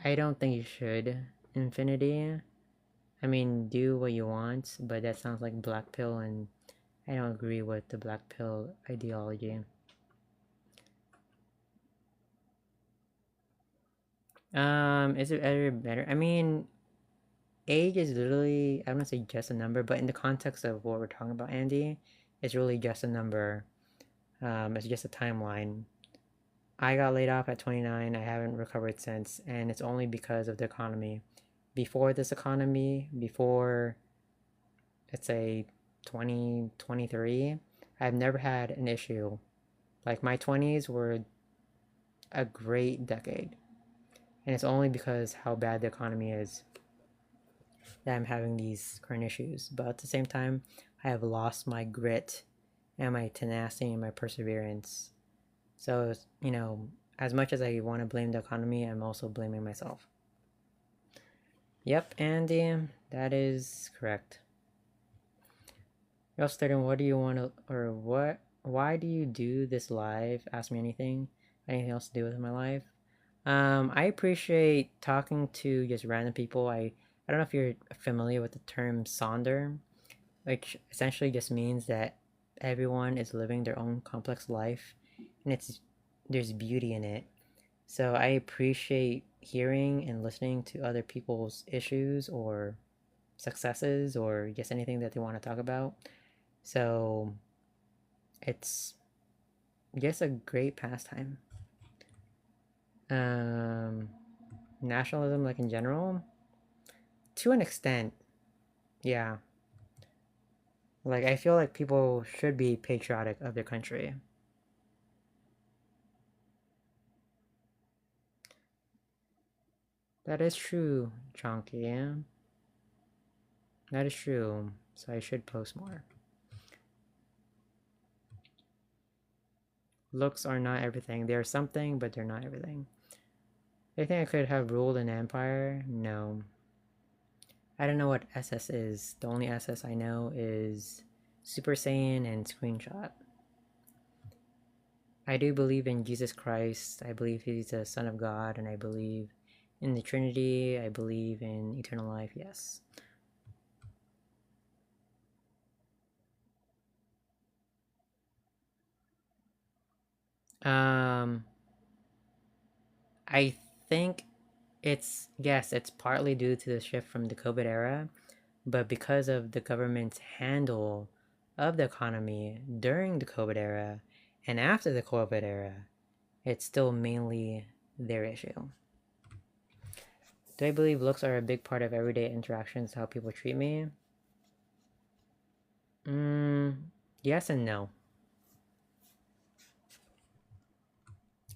I don't think you should. Infinity. I mean, do what you want, but that sounds like black pill, and I don't agree with the black pill ideology. Is it ever better? I mean, age is literally, I don't say just a number, but in the context of what we're talking about, Andy, it's really just a number. It's just a timeline. I got laid off at 29. I haven't recovered since, and it's only because of the economy. Before this economy, before let's say 2023, I've never had an issue. Like my 20s were a great decade, and it's only because how bad the economy is that I'm having these current issues. But at the same time, I have lost my grit and my tenacity and my perseverance. So, as much as I want to blame the economy, I'm also blaming myself. Yep, Andy, that is correct. You're starting, what do you want to, or what, why do you do this live? Ask me anything. Anything else to do with my life? I appreciate talking to just random people. I don't know if you're familiar with the term sonder, which essentially just means that everyone is living their own complex life, and there's beauty in it. So I appreciate hearing and listening to other people's issues or successes or just anything that they want to talk about. So it's just a great pastime. Um, Nationalism, like in general, to an extent, yeah. Like I feel like people should be patriotic of their country. That is true, Chonky. Yeah, that is true. So I should post more. Looks are not everything. They're something, but they're not everything. They think I could have ruled an empire? No. I don't know what SS is. The only SS I know is Super Saiyan and Screenshot. I do believe in Jesus Christ. I believe he's the Son of God, and I believe in the Trinity. I believe in eternal life, yes. Um, I think it's partly due to the shift from the COVID era, but because of the government's handle of the economy during the COVID era and after the COVID era, it's still mainly their issue. Do I believe looks are a big part of everyday interactions, how people treat me? Yes and no.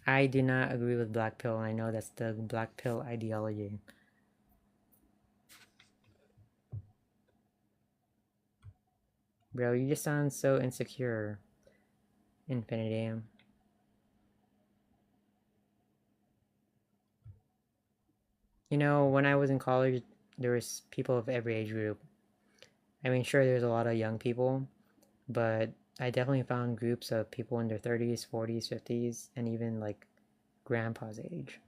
I do not agree with black pill, and I know that's the black pill ideology. Bro, you just sound so insecure, Infinity. You know, when I was in college, there was people of every age group. I mean, sure, there's a lot of young people, but I definitely found groups of people in their 30s, 40s, 50s, and even like grandpa's age.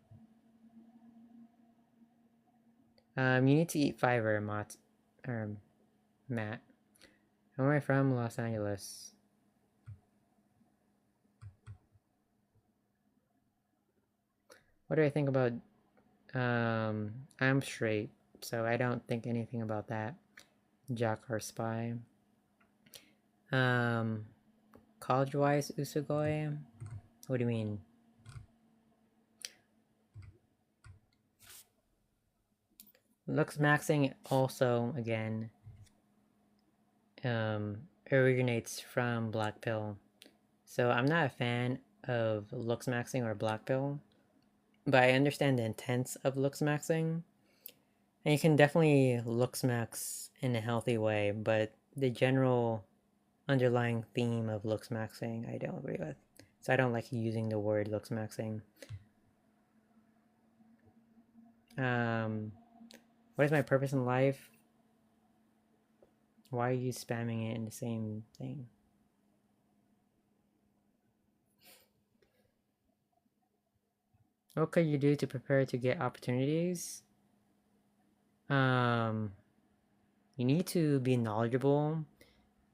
You need to eat fiber, or Matt. Where am I from? Los Angeles. What do I think about? I'm straight, so I don't think anything about that. Jack or spy. Um, college-wise, Usugoi. What do you mean? Looks maxing also again originates from black pill. So I'm not a fan of looks maxing or black pill, but I understand the intents of looks maxing. And you can definitely looks max in a healthy way, but the general underlying theme of looks maxing I don't agree with. So I don't like using the word looks maxing. Um, what is my purpose in life? Why are you spamming it in the same thing? What could you do to prepare to get opportunities? Um, you need to be knowledgeable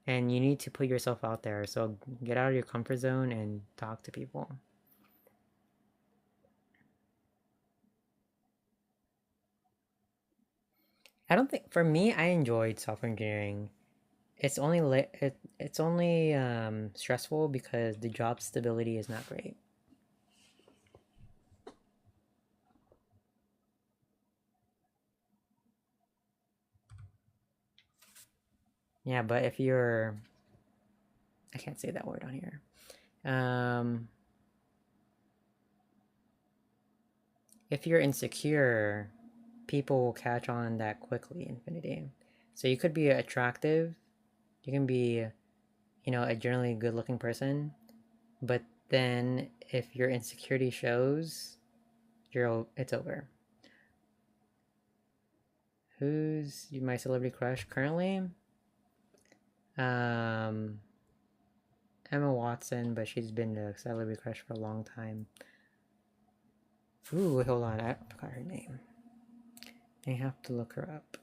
and you need to put yourself out there. So get out of your comfort zone and talk to people. I don't think for me, I enjoyed software engineering. It's only stressful because the job stability is not great. Yeah, but if you're, I can't say that word on here. Um, if you're insecure, people will catch on that quickly. Infinity. So you could be attractive. You can be, a generally good-looking person, but then if your insecurity shows, it's over. Who's my celebrity crush currently? Um, Emma Watson, but she's been a celebrity crush for a long time. Ooh, hold on, I forgot her name. I have to look her up.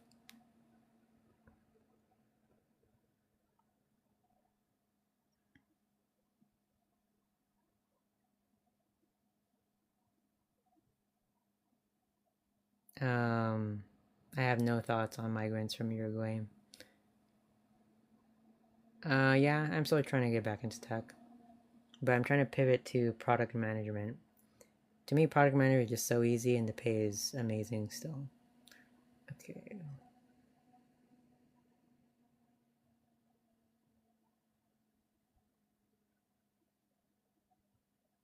Um, I have no thoughts on migrants from Uruguay. Yeah, I'm still trying to get back into tech, but I'm trying to pivot to product management. To me, product management is just so easy, and the pay is amazing still. Okay.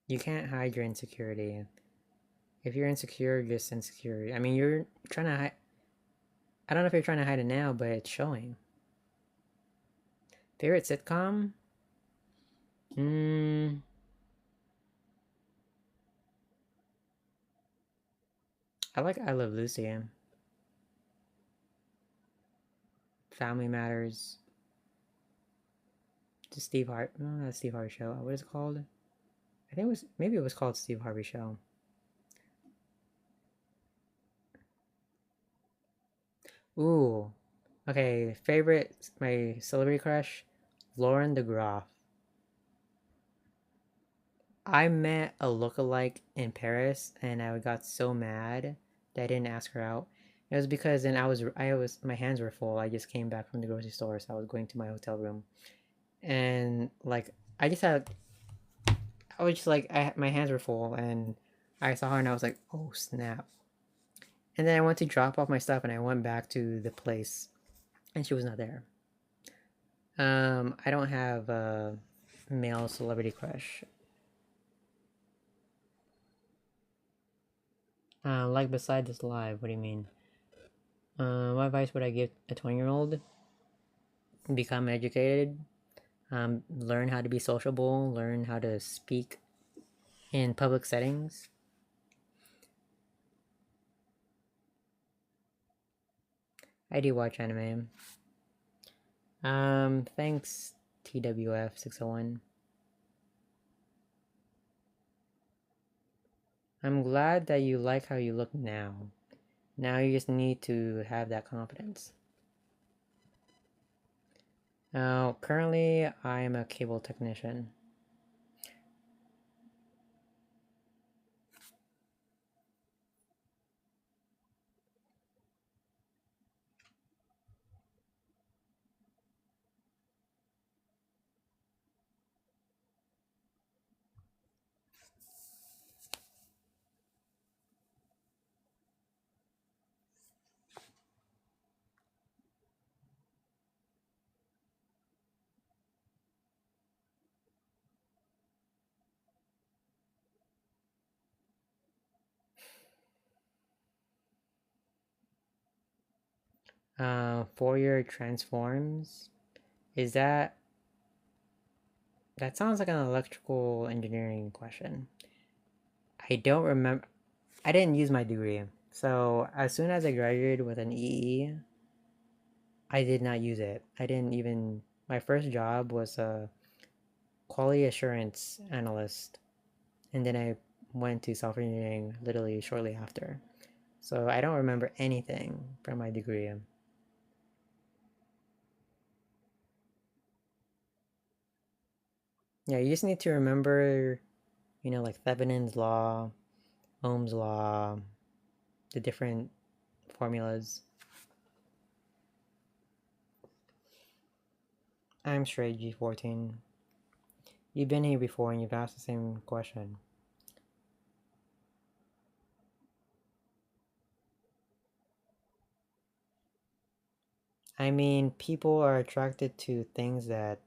You can't hide your insecurity. If you're insecure, you're just insecure. I mean, you're trying to hide. I don't know if you're trying to hide it now, but it's showing. Favorite sitcom? Hmm. I like I Love Lucy. Family Matters. The Steve Harvey. No, not Steve Harvey Show. What is it called? I think it was, maybe it was called Steve Harvey Show. Ooh. Okay, favorite, my celebrity crush, Lauren DeGraff. I met a lookalike in Paris, and I got so mad that I didn't ask her out. It was because then my hands were full. I just came back from the grocery store, so I was going to my hotel room, and like I just had, I was just like, my hands were full, and I saw her, and I was like, oh snap! And then I went to drop off my stuff, and I went back to the place, and she was not there. I don't have a male celebrity crush. Like beside this live, what do you mean? What advice would I give a 20-year-old? Become educated. Learn how to be sociable. Learn how to speak in public settings. I do watch anime. Thanks TWF601. I'm glad that you like how you look now. Now you just need to have that confidence. Now, currently, I am a cable technician. Fourier transforms. Is that sounds like an electrical engineering question. I don't remember. I didn't use my degree. So as soon as I graduated with an EE, I did not use it. I didn't even. My first job was a quality assurance analyst, and then I went to software engineering literally shortly after. So I don't remember anything from my degree. Yeah, you just need to remember, like Thevenin's law, Ohm's law, the different formulas. I'm straight G14. You've been here before and you've asked the same question. I mean, people are attracted to things that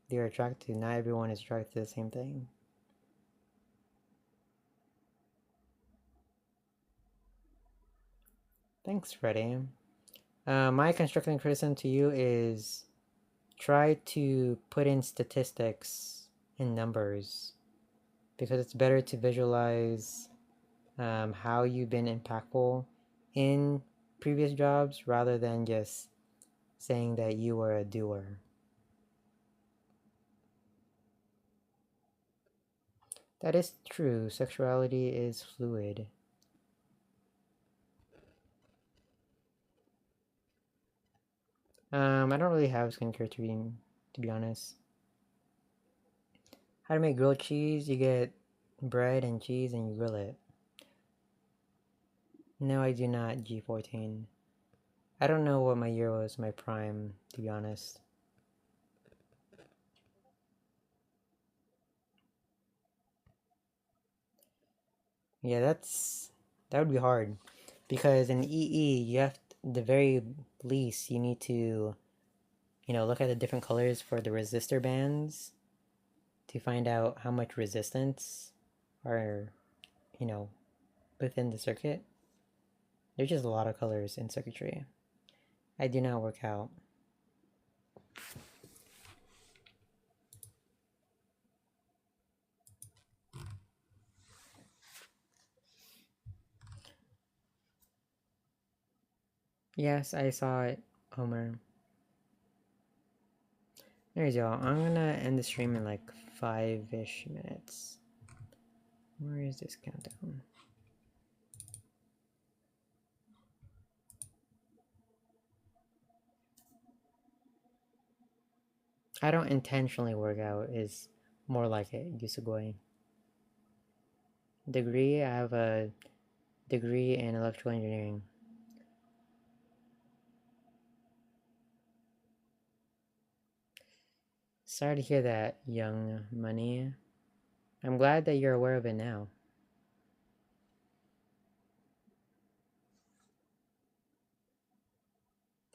they're attracted to. Not everyone is attracted to the same thing. Thanks, Freddie. My constructive criticism to you is try to put in statistics and numbers because it's better to visualize how you've been impactful in previous jobs rather than just saying that you were a doer. That is true. Sexuality is fluid. I don't really have skincare routine, to be honest. How to make grilled cheese? You get bread and cheese and you grill it. No, I do not. G14. I don't know what my year was, my prime, to be honest. Yeah, that would be hard because in EE you have the very least you need to look at the different colors for the resistor bands to find out how much resistance are you know within the circuit. There's just a lot of colors in circuitry. I do not work out. Yes, I saw it, Homer. There you go. I'm gonna end the stream in like 5-ish minutes. Where is this countdown? I don't intentionally work out is more like it, Yusugoi. Degree, I have a degree in electrical engineering. Sorry to hear that, young money. I'm glad that you're aware of it now.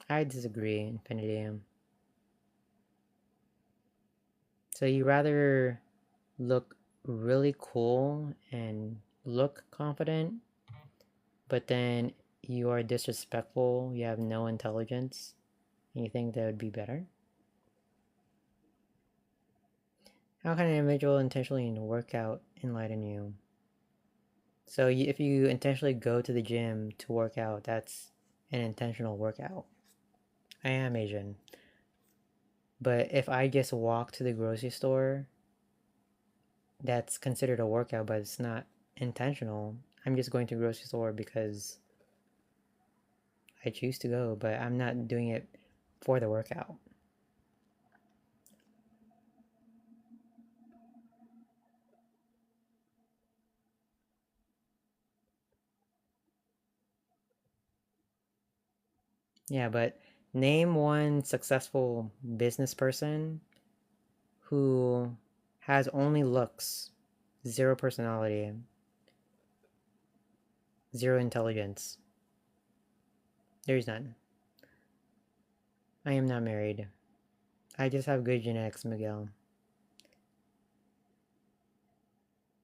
I disagree, Infinity. So you rather look really cool and look confident, but then you are disrespectful, you have no intelligence, and you think that would be better? How can an individual intentionally work out enlighten you? So if you intentionally go to the gym to work out, that's an intentional workout. I am Asian. But if I just walk to the grocery store, that's considered a workout, but it's not intentional. I'm just going to the grocery store because I choose to go, but I'm not doing it for the workout. Yeah, but name one successful business person who has only looks, zero personality, zero intelligence. There's none. I am not married. I just have good genetics, Miguel.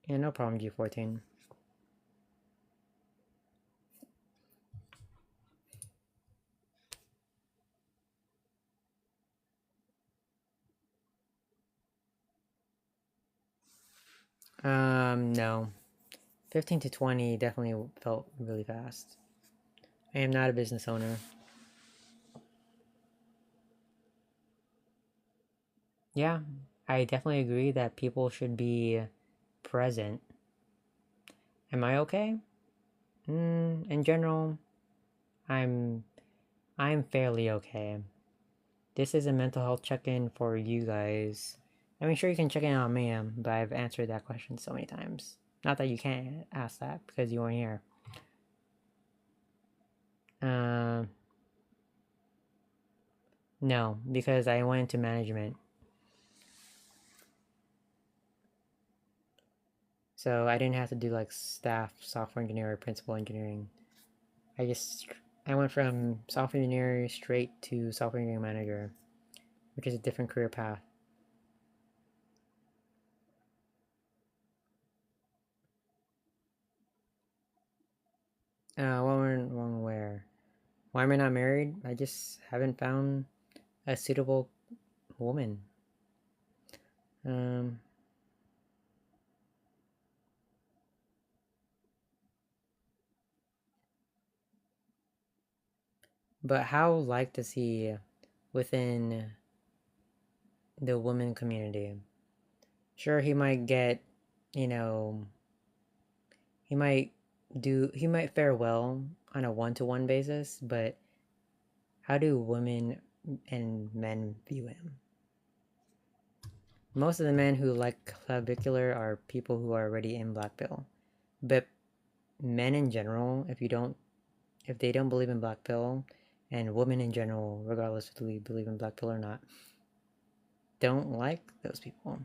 Yeah, no problem, G14. No. 15 to 20 definitely felt really fast. I am not a business owner. Yeah, I definitely agree that people should be present. Am I okay? In general, I'm I'm fairly okay. This is a mental health check-in for you guys. I mean, sure you can check in on me, but I've answered that question so many times. Not that you can't ask that because you weren't here. Um, no, because I went into management. So I didn't have to do like staff software engineer or principal engineering. I went from software engineer straight to software engineering manager, which is a different career path. What went wrong where? Why am I not married? I just haven't found a suitable woman. Um, but how liked is he within the woman community? Sure, he might get, you know, he might fare well on a one-to-one basis, but how do women and men view him? Most of the men who like clavicular are people who are already in black pill. But men in general, if they don't believe in black pill, and women in general, regardless if they believe in black pill or not, don't like those people.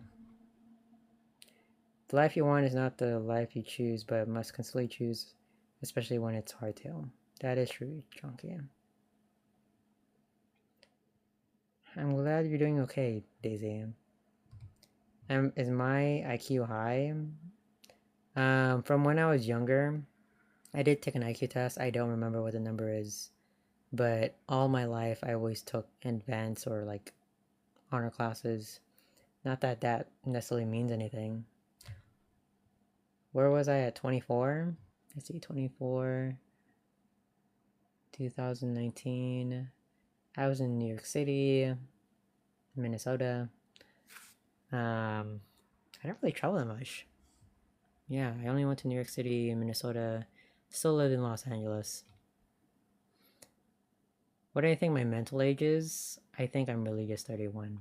The life you want is not the life you choose, but must constantly choose, especially when it's hard to. That is true, Chunky. I'm glad you're doing okay, Daisy. Is my IQ high? From when I was younger, I did take an IQ test. I don't remember what the number is, but all my life I always took advanced or like honor classes. Not that that necessarily means anything. Where was I at 24? I see 24, 2019. I was in New York City, Minnesota. I don't really travel that much. Yeah, I only went to New York City and Minnesota. Still lived in Los Angeles. What do I think my mental age is? I think I'm really just 31.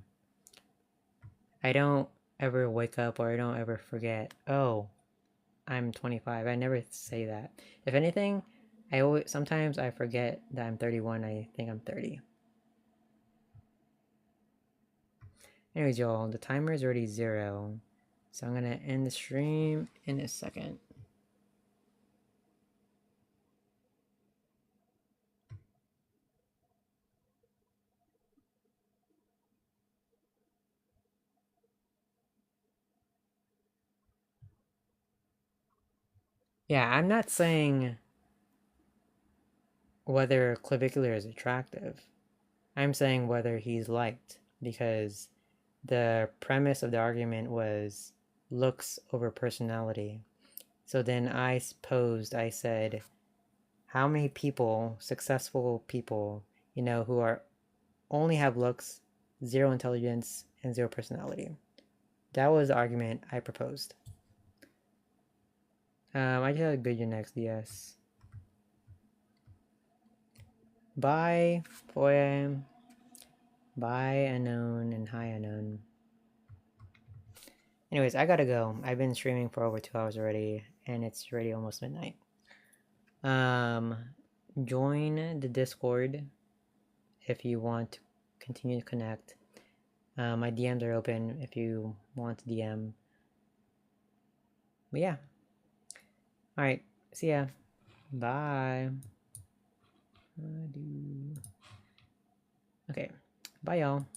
I don't ever wake up or I don't ever forget, oh, I'm 25. I never say that. If anything, I always sometimes I forget that I'm 31. I think I'm 30. Anyways, y'all, the timer is already 0. So I'm gonna end the stream in a second. Yeah, I'm not saying whether clavicular is attractive. I'm saying whether he's liked, because the premise of the argument was looks over personality. So then I said, how many people, successful people, who are only have looks, zero intelligence, and zero personality? That was the argument I proposed. I just had a good next, yes. Bye, poem. Bye, unknown, and hi, unknown. Anyways, I gotta go. I've been streaming for over 2 hours already, and it's already almost midnight. Join the Discord if you want to continue to connect. My DMs are open if you want to DM. But yeah. Alright, see ya. Bye. Okay, bye y'all.